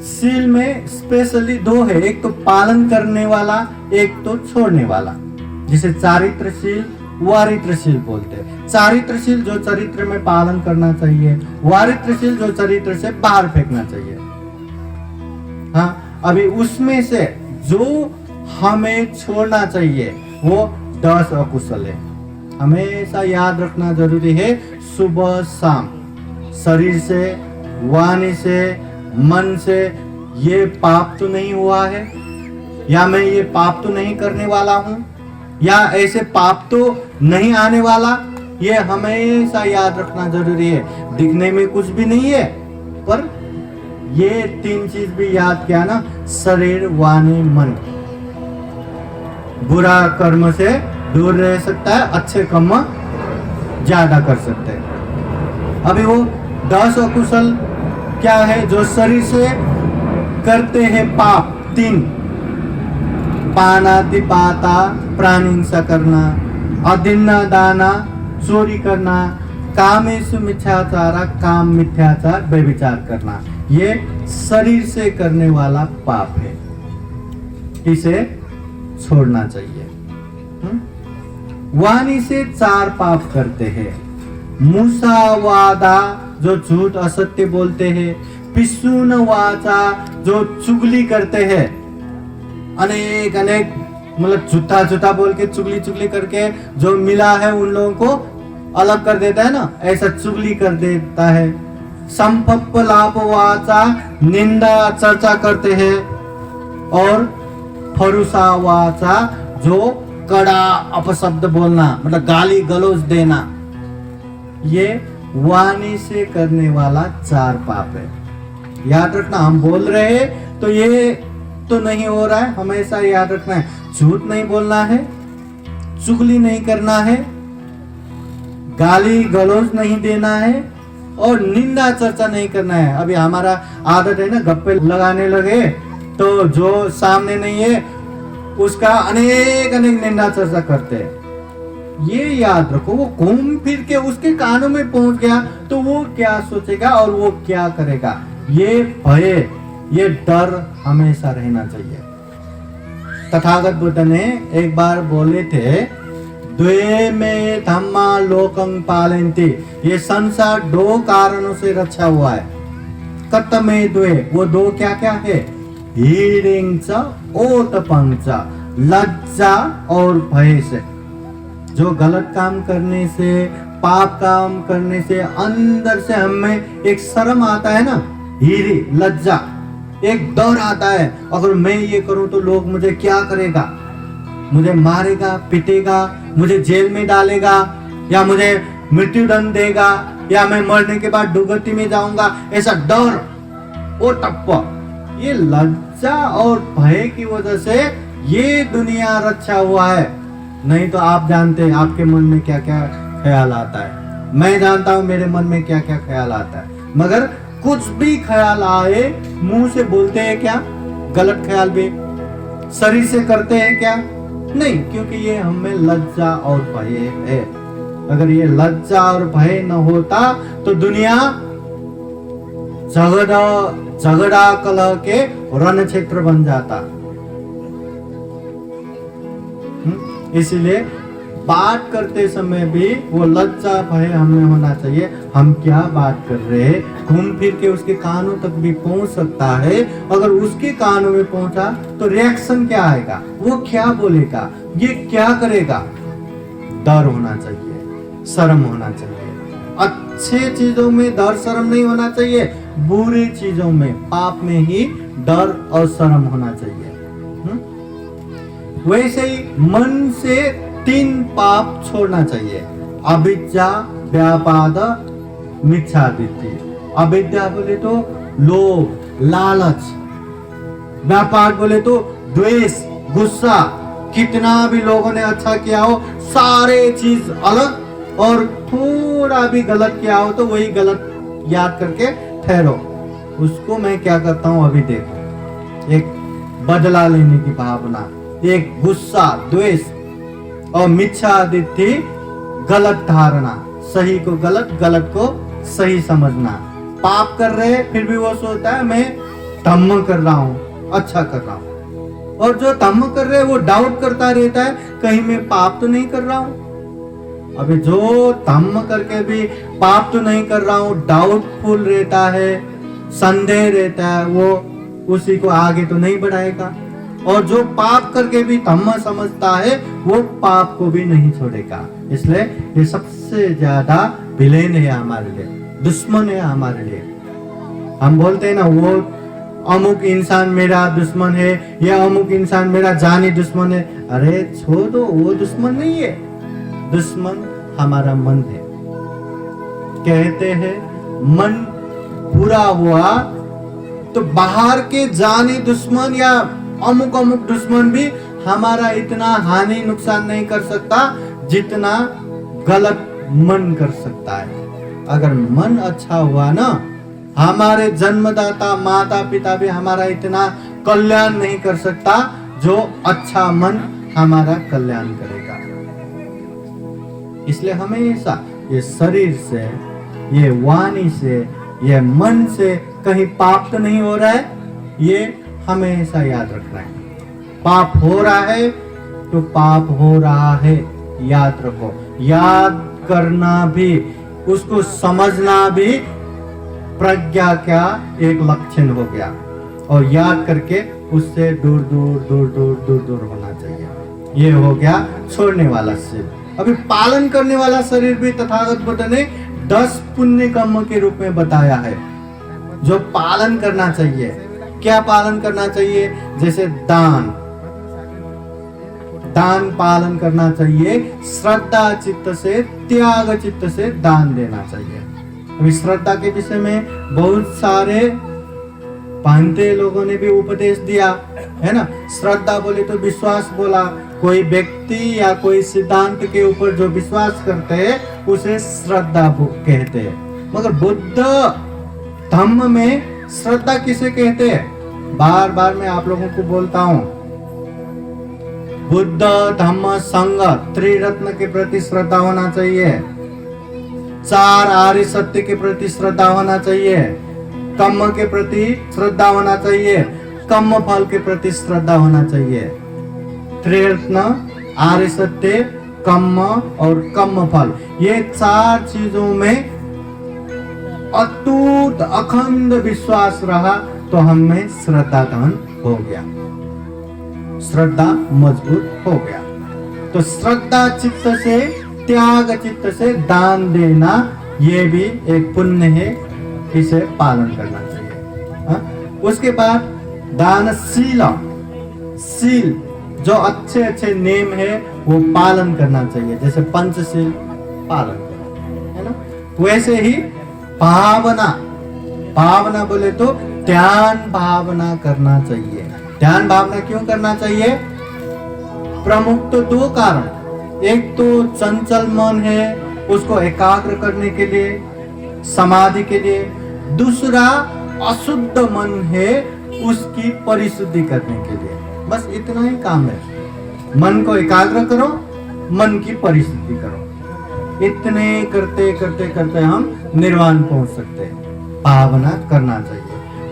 सील में स्पेशली 2 है, एक तो पालन करने वाला, एक तो छोड़ने वाला, जिसे चारित्रशील वारित्रशील बोलते हैं। चारित्रशील जो चरित्र में पालन करना चाहिए, वारित्रशील जो चरित्र से बाहर फेंकना चाहिए। हाँ, अभी उसमें से जो हमें छोड़ना चाहिए वो 10 अकुशल है। हमेशा याद रखना जरूरी है, सुबह शाम शरीर से, वाणी से, मन से ये पाप तो नहीं हुआ है, या मैं ये पाप तो नहीं करने वाला हूँ, या ऐसे पाप तो नहीं आने वाला, ये हमेशा याद रखना जरूरी है। दिखने में कुछ भी नहीं है, पर ये 3 चीज भी याद किया ना, शरीर, वाणी, मन, बुरा कर्म से दूर रह सकता है, अच्छे कर्म ज्यादा कर सकते हैं। अभी वो 10 अकुशल क्या है जो शरीर से करते हैं पाप? 3, पानातिपाता प्राणिहिंसा करना, अदिन्ना दाना चोरी करना, कामेषु मिथ्याचारा काम मिथ्याचार व्यभिचार करना, ये शरीर से करने वाला पाप है, इसे छोड़ना चाहिए। वाणी से 4 पाप करते हैं, मुसावादा जो झूठ असत्य बोलते हैं, पिसून वाचा जो चुगली करते हैं, अनेक अनेक मतलब झूठा झूठा बोल के चुगली करके जो मिला है उन लोगों को अलग कर देता है ना, ऐसा चुगली कर देता है। संपप्पलाप वाचा निंदा चर्चा करते हैं, और फरुसा वाचा जो कड़ा अपशब्द बोलना मतलब गाली गलौज देना, ये वाणी से करने वाला 4 पाप है। याद रखना, हम बोल रहे हैं तो ये तो नहीं हो रहा है, हमेशा याद रखना है, झूठ नहीं बोलना है, चुगली नहीं करना है, गाली गलौज नहीं देना है, और निंदा चर्चा नहीं करना है। अभी हमारा आदत है ना, गप्पे लगाने लगे तो जो सामने नहीं है उसका अनेक अनेक निंदा चर्चा करते हैं। ये याद रखो, वो घूम फिर के उसके कानों में पहुंच गया तो वो क्या सोचेगा और वो क्या करेगा, ये भय, ये डर हमेशा रहना चाहिए। तथागत बुद्ध ने एक बार बोले थे, द्वे में धम्मा लोकं पालयन्ति, ये संसार 2 कारणों से रचा हुआ है। कतमे द्वे, वो 2 क्या क्या है? हीरिंग च ओतपं च, लज्जा और भय से। जो गलत काम करने से, पाप काम करने से अंदर से हमें एक शर्म आता है ना, हीरी लज्जा, एक डर आता है, अगर मैं ये करूं तो लोग मुझे क्या करेगा, मुझे मारेगा, पीटेगा, मुझे जेल में डालेगा, या मुझे मृत्यु दंड देगा, या मैं मरने के बाद दुर्गति में जाऊंगा, ऐसा डर, वो टप्पा, ये लज्जा और भय की वजह से ये दुनिया रचा हुआ है। नहीं तो आप जानते हैं आपके मन में क्या क्या ख्याल आता है, मैं जानता हूं मेरे मन में क्या क्या ख्याल आता है, मगर कुछ भी ख्याल आए मुंह से बोलते हैं क्या? गलत ख्याल भी शरीर से करते हैं क्या? नहीं, क्योंकि ये हमें लज्जा और भय है। अगर ये लज्जा और भय न होता तो दुनिया झगड़ा कलह के रण क्षेत्र बन जाता। इसलिए बात करते समय भी वो लज्जा भय हमें होना चाहिए, हम क्या बात कर रहे हैं, घूम फिर के उसके कानों तक भी पहुंच सकता है। अगर उसके कानों में पहुंचा तो रिएक्शन क्या आएगा, वो क्या बोलेगा, ये क्या करेगा, डर होना चाहिए, शर्म होना चाहिए। अच्छे चीजों में डर शर्म नहीं होना चाहिए, बुरी चीजों में, पाप में ही डर और शर्म होना चाहिए। वैसे ही मन से 3 पाप छोड़ना चाहिए। अविद्या, व्यापाद, मिथ्यादित्य। अविद्या बोले तो लोभ, लालच। व्यापार बोले तो द्वेष, गुस्सा। कितना भी लोगों ने अच्छा किया हो, सारे चीज अलग, और थोड़ा भी गलत किया हो तो वही गलत याद करके ठहरो। उसको मैं क्या करता हूं अभी देखो, एक बदला लेने की भावना, एक गुस्सा, द्वेष, और मिथ्यादित्य, गलत धारणा, सही को गलत, गलत को सही समझना। पाप कर रहे फिर भी वो सोचता है मैं धम्म कर रहा हूं, अच्छा कर रहा हूं। और जो धम्म कर रहे वो डाउट करता रहता है कहीं मैं पाप तो नहीं कर रहा हूं। अभी जो धम्म करके भी पाप तो नहीं कर रहा हूं, डाउटफुल रहता है, संदेह रहता है, वो उसी को आगे तो नहीं बढ़ाएगा। और जो पाप करके भी धम्म समझता है वो पाप को भी नहीं छोड़ेगा। इसलिए ये सबसे ज्यादा विलेन है हमारे लिए, दुश्मन है हमारे लिए। हम बोलते हैं ना वो अमुक इंसान मेरा दुश्मन है, या अमुक इंसान मेरा जानी दुश्मन है। अरे छोड़ दो, वो दुश्मन नहीं है, दुश्मन हमारा मन है। कहते हैं मन बुरा हुआ तो बाहर के जाने दुश्मन या अमुक अमुक दुश्मन भी हमारा इतना हानि नुकसान नहीं कर सकता जितना गलत मन कर सकता है। अगर मन अच्छा हुआ ना, हमारे जन्मदाता माता पिता भी हमारा इतना कल्याण नहीं कर सकता जो अच्छा मन हमारा कल्याण करेगा। इसलिए हमेशा ये शरीर से, ये वाणी से, ये मन से कहीं पाप तो नहीं हो रहा है, ये हमेशा याद रखना है। पाप हो रहा है तो पाप हो रहा है, याद रखो। याद करना भी, उसको समझना भी प्रज्ञा का एक लक्षण हो गया। और याद करके उससे दूर दूर दूर दूर दूर दूर होना चाहिए। ये हो गया छोड़ने वाला शरीर। अभी पालन करने वाला शरीर भी तथागत बुद्ध ने 10 पुण्य कर्म के रूप में बताया है जो पालन करना चाहिए। क्या पालन करना चाहिए? जैसे दान पालन करना चाहिए, श्रद्धा चित्त से, त्याग चित्त से दान देना चाहिए। अभी श्रद्धा के विषय में बहुत सारे पांडे लोगों ने भी उपदेश दिया है ना। श्रद्धा बोले तो विश्वास बोला, कोई व्यक्ति या कोई सिद्धांत के ऊपर जो विश्वास करते हैं उसे श्रद्धा कहते हैं। मगर बुद्ध धम्म में श्रद्धा किसे कहते हैं? बार बार मैं आप लोगों को बोलता हूं, बुद्ध धम्म संघ त्रिरत्न के प्रति श्रद्धा होना चाहिए, 4 आर्य सत्य के प्रति श्रद्धा होना चाहिए, कर्म के प्रति श्रद्धा होना चाहिए, कर्म फल के प्रति श्रद्धा होना चाहिए। त्रिरत्न, आर्य सत्य, कर्म और कर्म फल, ये 4 चीजों में अटूट अखंड विश्वास रहा तो हम में श्रद्धा धन हो गया, श्रद्धा मजबूत हो गया। तो श्रद्धा चित्त से, त्याग चित्त से दान देना ये भी एक पुण्य है, इसे पालन करना चाहिए। हा? उसके बाद दानशील, शील जो अच्छे अच्छे नेम है वो पालन करना चाहिए, जैसे पंचशील पालन करना है ना। वैसे ही भावना बोले तो ध्यान भावना करना चाहिए। ध्यान भावना क्यों करना चाहिए? प्रमुख तो 2 कारण, एक तो चंचल मन है उसको एकाग्र करने के लिए, समाधि के लिए, दूसरा अशुद्ध मन है उसकी परिशुद्धि करने के लिए। बस इतना ही काम है, मन को एकाग्र करो, मन की परिशुद्धि करो। इतने करते करते करते हम निर्वाण पहुंच सकते हैं। भावना करना चाहिए।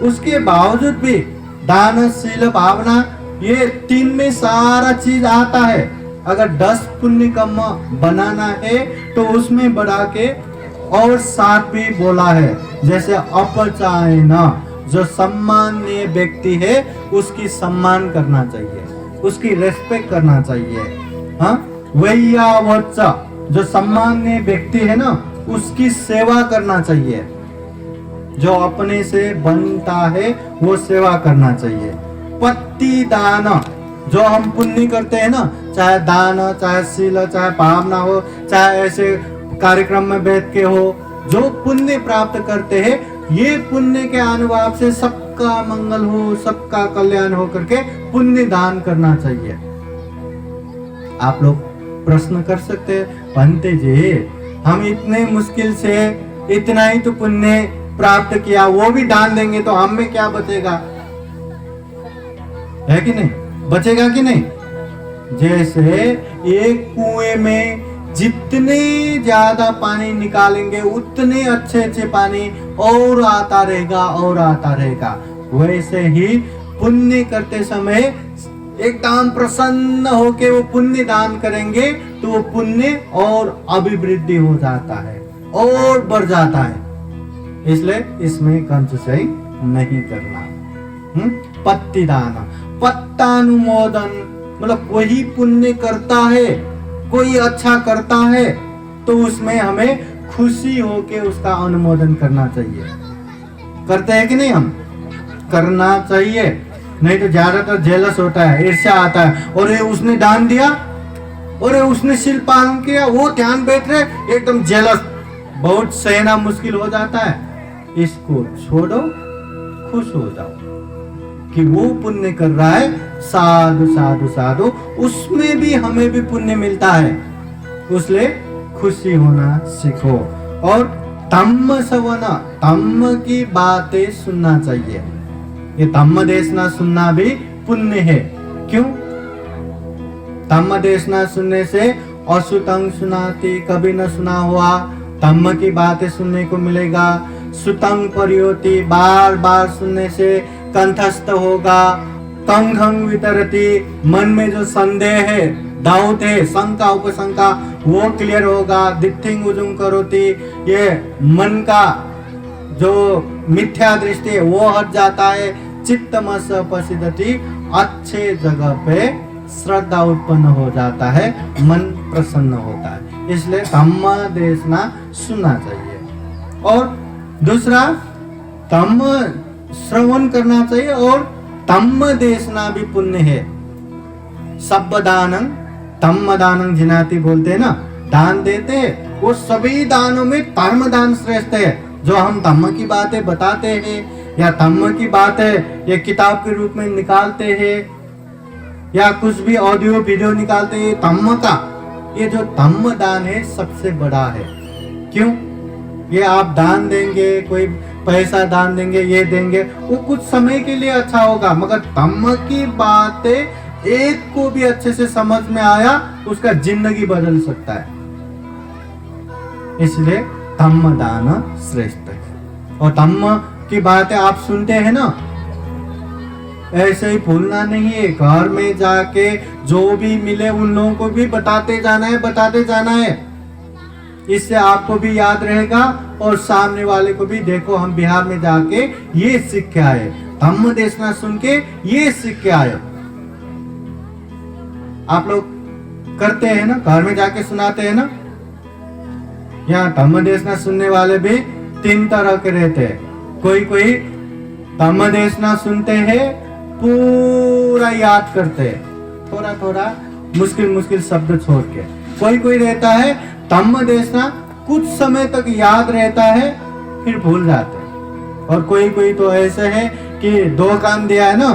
उसके बावजूद भी दान शील भावना ये 3 में सारा चीज आता है। अगर 10 पुण्य कर्म बनाना है तो उसमें बढ़ा के और 7 भी बोला है, जैसे अपचायन, जो सम्माननीय व्यक्ति है उसकी सम्मान करना चाहिए, उसकी रेस्पेक्ट करना चाहिए। हाँ, वैयावच्च, जो सम्माननीय व्यक्ति है ना उसकी सेवा करना चाहिए, जो अपने से बनता है वो सेवा करना चाहिए। पत्ती दान, जो हम पुण्य करते हैं ना, चाहे दान हो, चाहे शील हो, चाहे भावना हो, चाहे ऐसे कार्यक्रम में बैठ के हो, जो पुण्य प्राप्त करते हैं, ये पुण्य के अनुभाव से सबका मंगल हो, सबका कल्याण हो करके पुण्य दान करना चाहिए। आप लोग प्रश्न कर सकते हैं, पंडित जी हम इतने मुश्किल से इतना ही तो पुण्य प्राप्त किया, वो भी दान देंगे तो हम में क्या बचेगा? है कि नहीं? बचेगा कि नहीं? जैसे एक कुएं में जितने ज्यादा पानी निकालेंगे उतने अच्छे अच्छे पानी और आता रहेगा और आता रहेगा, वैसे ही पुण्य करते समय एकदम प्रसन्न होके वो पुण्य दान करेंगे तो वो पुण्य और अभिवृद्धि हो जाता है और बढ़ जाता है। इसलिए इसमें कंजूसाई नहीं करना। पत्ती दान, पत्तानुमोदन, मतलब कोई पुण्य करता है, कोई अच्छा करता है तो उसमें हमें खुशी होके उसका अनुमोदन करना चाहिए। करते हैं कि नहीं? हम करना चाहिए, नहीं तो ज्यादातर जेलस होता है, ईर्ष्या आता है, और ये उसने दान दिया और उसने शील पालन किया, वो ध्यान बैठ रहे, एकदम जेलस, बहुत सहना मुश्किल हो जाता है। इसको छोड़ो, खुश हो जाओ कि वो पुण्य कर रहा है, साधु साधु साधु, उसमें भी हमें भी पुण्य मिलता है, उसलिए खुशी होना सीखो। और धम्म श्रवण, धम्म की बातें सुनना चाहिए। ये धम्म देशना सुनना भी पुण्य है। क्यों? धम्म देशना सुनने से अश्रुतं सुनाति, कभी न सुना हुआ धम्म की बातें सुनने को मिलेगा। सुतं परियोति, बार बार सुनने से कंठस्थ होगा। तं खं वितरति, मन में जो संदेह है, डाउट है, शंका उपशंका, वो क्लियर होगा। दिथिंग उजुंग करोति, ये मन का जो मिथ्या दृष्टि है वो हट जाता है। चित्तमस पसिदति, अच्छे जगह पे श्रद्धा उत्पन्न हो जाता है, मन प्रसन्न होता है। इसलिए धम्म देशना सुनना चाहिए। और दूसरा, धम्म श्रवण करना चाहिए और धम्म देशना भी पुण्य है। सब दानं धम्म दानं जिनाति बोलते हैं ना, दान देते हैं, वो सभी दानों में धर्म दान श्रेष्ठ है। जो हम धम्म की बातें बताते हैं या धम्म की बातें ये किताब के रूप में निकालते हैं या कुछ भी ऑडियो वीडियो निकालते हैं धम्म का, ये जो धम्म दान है सबसे बड़ा है। क्यों? ये आप दान देंगे, कोई पैसा दान देंगे, ये देंगे, वो कुछ समय के लिए अच्छा होगा, मगर धम्म की बातें एक को भी अच्छे से समझ में आया, उसका जिंदगी बदल सकता है। इसलिए धम्म दान श्रेष्ठ है। और धम्म की बातें आप सुनते हैं ना, ऐसे ही भूलना नहीं है। घर में जाके जो भी मिले उन लोगों को भी बताते जाना है, बताते जाना है। इससे आपको भी याद रहेगा और सामने वाले को भी, देखो हम बिहार में जाके ये सीख के आए, धम्म देशना सुन के ये सीख के आए। आप लोग करते हैं ना, घर में जाके सुनाते हैं ना। यहाँ धम्म देशना सुनने वाले भी तीन तरह के रहते हैं। कोई कोई धम्म देशना सुनते हैं, पूरा याद करते हैं, थोड़ा थोड़ा मुश्किल मुश्किल शब्द छोड़ के। कोई कोई रहता है धम्म देशना कुछ समय तक याद रहता है, फिर भूल जाते हैं। और कोई कोई तो ऐसे है कि दो काम दिया है ना,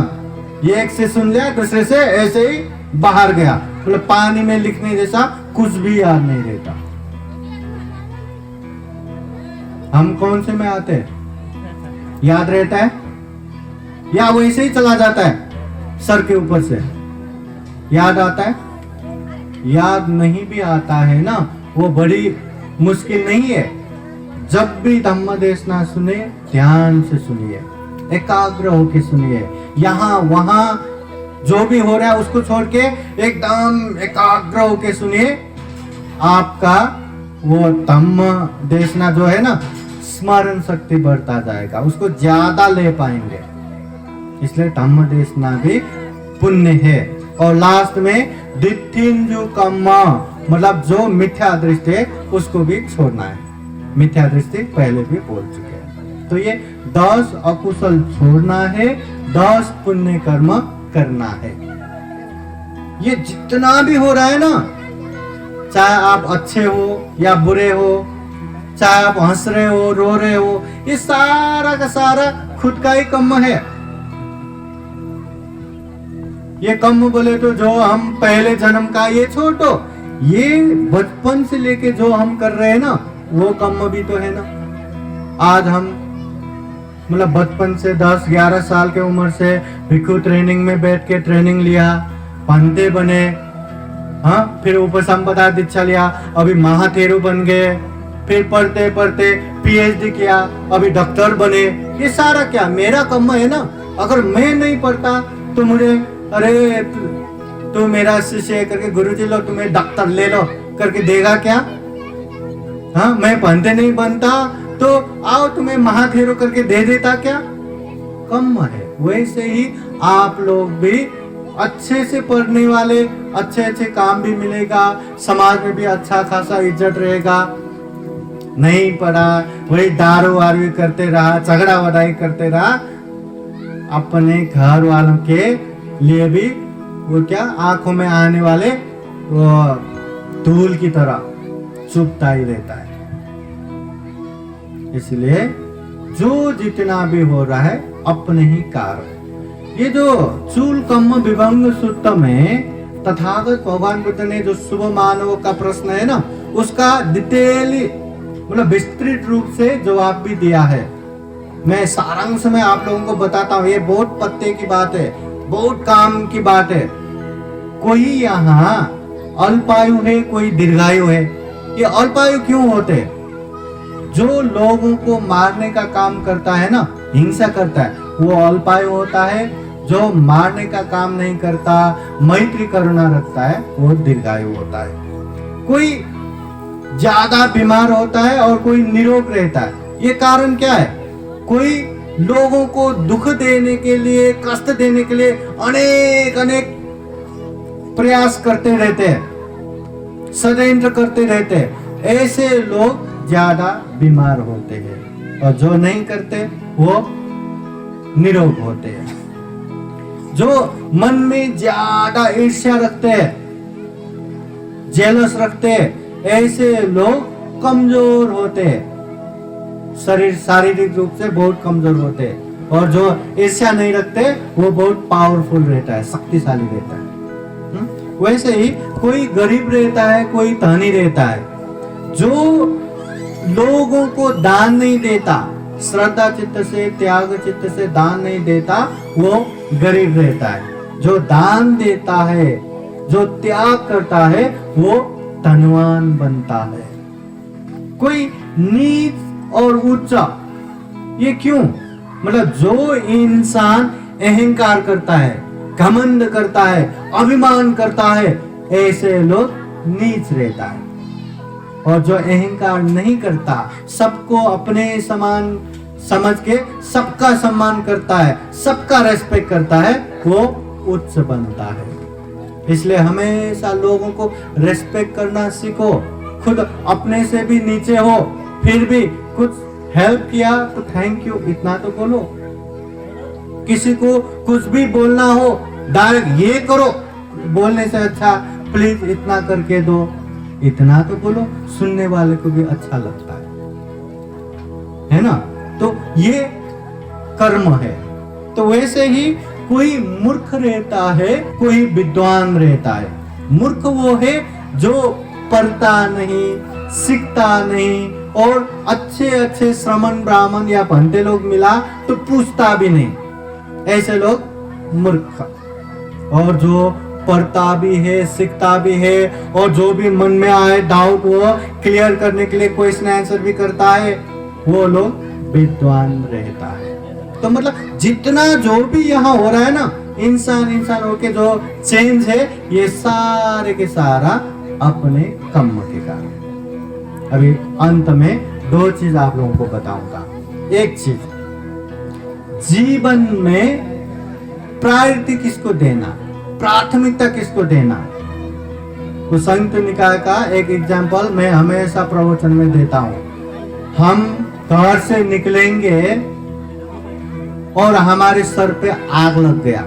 ये एक से सुन लिया, दूसरे से ऐसे ही बाहर गया, मतलब पानी में लिखने जैसा कुछ भी याद नहीं रहता। हम कौन से में आते हैं? याद रहता है या वैसे ही चला जाता है सर के ऊपर से? याद आता है? याद नहीं भी आता है ना, वो बड़ी मुश्किल नहीं है। जब भी धम्म देशना सुने, ध्यान से सुनिए, एकाग्र होके सुनिए। यहाँ वहां जो भी हो रहा है उसको छोड़ के एकदम एकाग्र होके सुनिए। आपका वो धम्म देशना जो है ना, स्मरण शक्ति बढ़ता जाएगा, उसको ज्यादा ले पाएंगे। इसलिए धम्म देशना भी पुण्य है। और लास्ट में दिथिंजु कम्मा, मतलब जो मिथ्या दृष्टि है उसको भी छोड़ना है। मिथ्या दृष्टि पहले भी बोल चुके हैं। तो ये 10 अकुशल छोड़ना है, 10 पुण्य कर्म करना है। ये जितना भी हो रहा है ना, चाहे आप अच्छे हो या बुरे हो, चाहे आप हंस रहे हो रो रहे हो, ये सारा का सारा खुद का ही कर्म है। ये कर्म बोले तो जो हम पहले जन्म का ये छोड़ो, ये बचपन से लेके जो हम कर रहे हैं ना, वो कर्म भी तो है ना। आज हम मतलब बचपन से 10-11 साल के उम्र से भिक्षु ट्रेनिंग में बैठ के ट्रेनिंग लिया, पंते बने, हाँ, फिर उपसंपदा दीक्षा लिया, अभी महाथेरू बन गए, फिर पढ़ते पढ़ते पीएचडी किया, अभी डॉक्टर बने। ये सारा क्या मेरा कर्म है ना। अगर मैं नहीं पढ़ता तो मुझे अरे तू मेरा शिष्य करके गुरुजी लो, तुम्हें डॉक्टर ले लो करके देगा क्या? हाँ, मैं पंते नहीं बनता तो आओ तुम्हें महाथेरू करके दे देता क्या? कम है। वैसे ही आप लोग भी अच्छे से पढ़ने वाले, अच्छे अच्छे काम भी मिलेगा, समाज में भी अच्छा खासा इज्जत रहेगा। नहीं पढ़ा, वही दारू वारू करते रहा, झगड़ा वड़ाई करते रहा, अपने घर वालों के लिए भी वो क्या आंखों में आने वाले वो धूल की तरह चुभता ही रहता है। इसलिए जो जितना भी हो रहा है अपने ही कारण। ये जो चूल कम्म विभंग सूत्र में तथागत भगवान बुद्ध ने जो शुभ मानव का प्रश्न है ना, उसका डिटेली मतलब विस्तृत रूप से जवाब भी दिया है। मैं सारांश में आप लोगों को बताता हूँ। ये बहुत पत्ते की बात है, बहुत काम की बात है। कोई यहाँ अल्पायु है, कोई दीर्घायु है। ये अल्पायु क्यों होते? जो लोगों को मारने का काम करता है ना, हिंसा करता है, वो अल्पायु होता है। जो मारने का काम नहीं करता, मैत्री करुणा रखता है, वो दीर्घायु होता है। कोई ज्यादा बीमार होता है और कोई निरोग रहता है। ये कारण क्या है? कोई लोगों को दुख देने के लिए, कष्ट देने के लिए अनेक अनेक प्रयास करते रहते हैं, षड्यंत्र करते रहते हैं। ऐसे लोग ज्यादा बीमार होते हैं और जो नहीं करते वो निरोग होते हैं। जो मन में ज्यादा ईर्ष्या रखते हैं, जेलस रखते हैं, ऐसे लोग कमजोर होते हैं, शरीर शारीरिक रूप से बहुत कमजोर होते हैं। और जो ईर्ष्या नहीं रखते वो बहुत पावरफुल रहता है, शक्तिशाली रहता है। वैसे ही कोई गरीब रहता है, कोई धनी रहता है। जो लोगों को दान नहीं देता, श्रद्धा चित्त से, त्याग चित्त से दान नहीं देता, वो गरीब रहता है। जो दान देता है, जो त्याग करता है, वो धनवान बनता है। कोई नीच और ऊंचा, ये क्यों? मतलब जो इंसान अहंकार करता है, घमंड करता है, अभिमान करता है, ऐसे लोग नीच रहता है। और जो अहंकार नहीं करता, सबको अपने समान समझ के सबका सम्मान करता है, सबका रेस्पेक्ट करता है, वो उच्च बनता है। इसलिए हमेशा लोगों को रेस्पेक्ट करना सीखो। खुद अपने से भी नीचे हो, फिर भी कुछ हेल्प किया तो थैंक यू इतना तो बोलो। किसी को कुछ भी बोलना हो, डायरेक्ट ये करो बोलने से अच्छा प्लीज इतना करके दो, इतना तो बोलो। सुनने वाले को भी अच्छा लगता है ना? तो ये कर्म है। तो वैसे ही कोई मूर्ख रहता है, कोई विद्वान रहता है। मूर्ख वो है जो पढ़ता नहीं, सीखता नहीं, और अच्छे अच्छे श्रमण ब्राह्मण या भंते लोग मिला तो पूछता भी नहीं, ऐसे लोग मूर्ख। और जो पढ़ता भी है, सीखता भी है, और जो भी मन में आए डाउट वो क्लियर करने के लिए क्वेश्चन आंसर भी करता है, वो लोग विद्वान रहता है। तो मतलब जितना जो भी यहाँ हो रहा है ना, इंसान होके जो चेंज है, ये सारे के सारा अपने कर्म के कारण। अभी अंत में दो चीज आप लोगों को बताऊंगा। एक चीज, जीवन में प्रायोरिटी किसको देना, प्राथमिकता किसको देना। तो संयुक्त निकाय का एक एग्जाम्पल मैं हमेशा प्रवचन में देता हूं। हम घर से निकलेंगे और हमारे सर पे आग लग गया,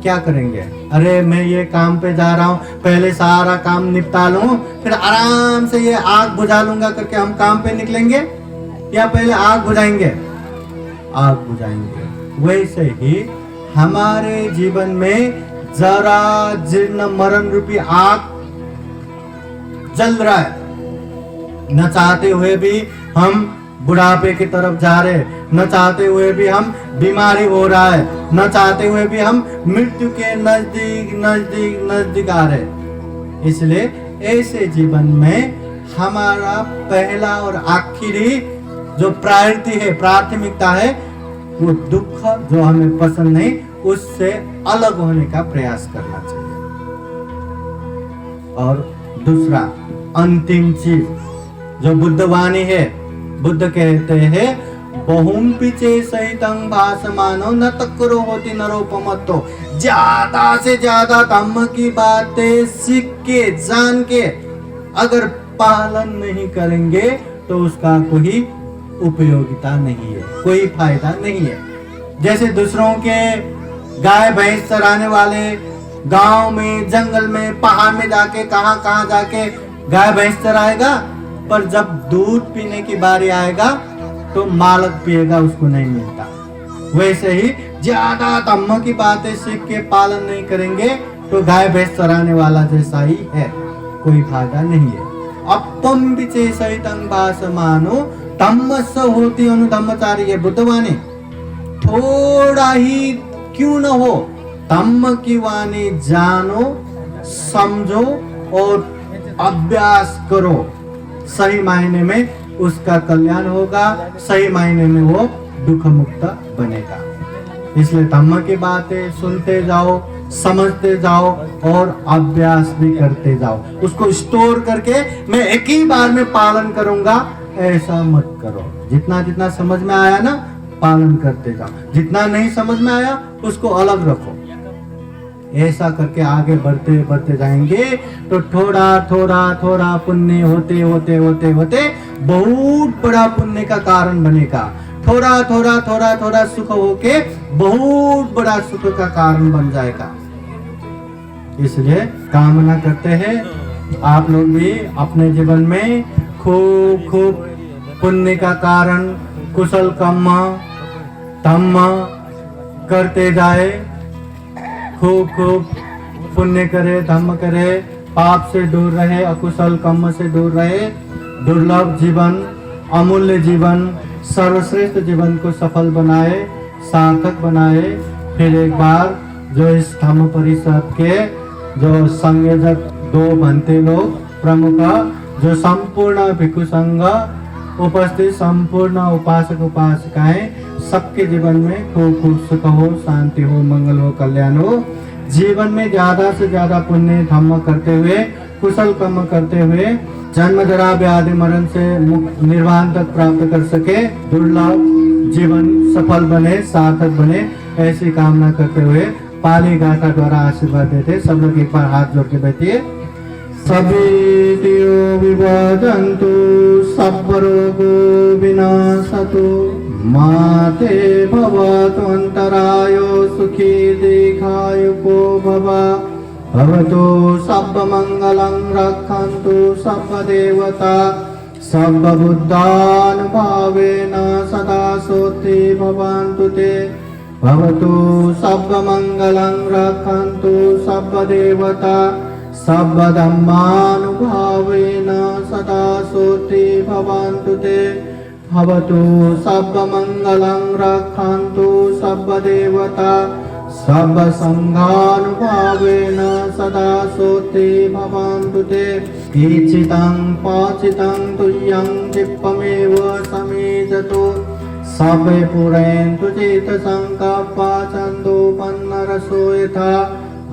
क्या करेंगे? अरे मैं ये काम पे जा रहा हूँ, पहले सारा काम निपटा लूं, फिर आराम से ये आग बुझा लूंगा करके हम काम पे निकलेंगे, या पहले आग बुझाएंगे? आग बुझाएंगे। वैसे ही हमारे जीवन में जरा जीर्ण मरण रूपी आग जल रहा है। न चाहते हुए भी हम बुढ़ापे की तरफ जा रहे, न चाहते हुए भी हम बीमारी हो रहा है, न चाहते हुए भी हम मृत्यु के नजदीक नजदीक नजदीक आ रहे। इसलिए ऐसे जीवन में हमारा पहला और आखिरी जो प्रायोरिटी है, प्राथमिकता है, वो दुख जो हमें पसंद नहीं, उससे अलग होने का प्रयास करना चाहिए। और दूसरा अंतिम चीज जो बुद्धवाणी है, बुद्ध कहते हैं बहुम पीछे सहितं भासमानो न तक्करो होती नरोपमत्तो। ज्यादा से ज्यादा धम्म की बातें सीख के जान के अगर पालन नहीं करेंगे तो उसका कोई उपयोगिता नहीं है, कोई फायदा नहीं है। जैसे दूसरों के गाय भैंस चराने वाले गांव में, जंगल में, पहाड़ में जाके कहां जाके गाय भैंस चराएगा, पर जब दूध पीने की बारी आएगा तो मालक पिएगा, उसको नहीं मिलता। वैसे ही ज्यादा धम्म की बातें सीख के पालन नहीं करेंगे तो गाय भैंस चराने वाला जैसा ही है, कोई फायदा नहीं है। अपम विचे सहितं भासमानो धम्मस्स होती अनुधम्मचारी है बुद्धवाणी। थोड़ा ही क्यों न हो धम्म की वाणी जानो, समझो और अभ्यास करो। सही मायने में उसका कल्याण होगा, सही मायने में वो दुख मुक्त बनेगा। इसलिए धम्म की बातें सुनते जाओ, समझते जाओ और अभ्यास भी करते जाओ। उसको स्टोर करके मैं एक ही बार में पालन करूंगा, ऐसा मत करो। जितना जितना समझ में आया ना, पालन करते जाओ। जितना नहीं समझ में आया उसको अलग रखो। ऐसा करके आगे बढ़ते बढ़ते जाएंगे तो थोड़ा थोड़ा थोड़ा पुण्य होते होते होते होते बहुत बड़ा पुण्य का कारण बनेगा। थोड़ा थोड़ा थोड़ा थोड़ा सुख होके बहुत बड़ा सुख का कारण बन जाएगा। इसलिए कामना करते हैं आप लोग भी अपने जीवन में खूब खूब पुण्य का कारण, कुशल कर्म धम्म करते जाए, खूब खूब पुण्य करे, धम्म करे, पाप से दूर रहे, अकुशल कर्म से दूर रहे, दुर्लभ जीवन, अमूल्य जीवन, सर्वश्रेष्ठ जीवन को सफल बनाए, सार्थक बनाए। फिर एक बार जो इस धम्म परिषद के जो संयोजक दो बनते लोग प्रमुख, जो संपूर्ण भिक्षु संघ उपस्थित संपूर्ण उपासक उपासिकाएं, सबके जीवन में खूब खूब सुख हो, शांति हो, मंगल हो, कल्याण हो। जीवन में ज्यादा से ज्यादा पुण्य धम्म करते हुए, कुशल कर्म करते हुए जन्म जरा व्याधि मरण से मुक्त निर्वाण तक प्राप्त कर सके, दुर्लभ जीवन सफल बने, सार्थक बने, ऐसी कामना करते हुए पाली गाथा द्वारा आशीर्वाद देते। सब लोग एक बार हाथ जोड़ के बैठिए। सभी दियो विवादन्तु सर्वरोगो विनाशतु माते भवतु अंतरायो सुखी दीर्घायुको भवतु सर्वमंगलं रक्षन्तु सर्वदेवता सर्वबुद्धानुभावेन सदा सोति भवन्तु ते। भवतु सर्वमंगलं रक्षन्तु सर्वदेवता सर्वधर्मानुभावेन सदा सोति भवन्तु ते। भवतु सर्वमंगलं रक्षन्तु सर्वदेवता सर्वसंघानुभावेन सदा सोति भवन्तु ते। ईचितं पाचितं तुय्यं क्षिप्रमेव समेजतु सर्वे पुरन्तु चेतसंकल्पा छन्दोपन्नरसो यथा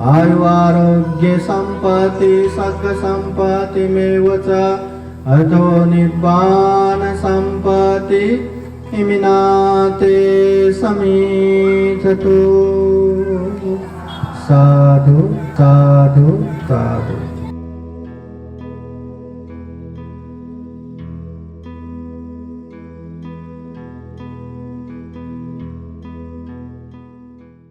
आयु आरोग्य संपत्ति सक संपत्तिमेव च अथो निर्वाण संपत्ति इमिनाते समीचतु। साधु साधु साधु।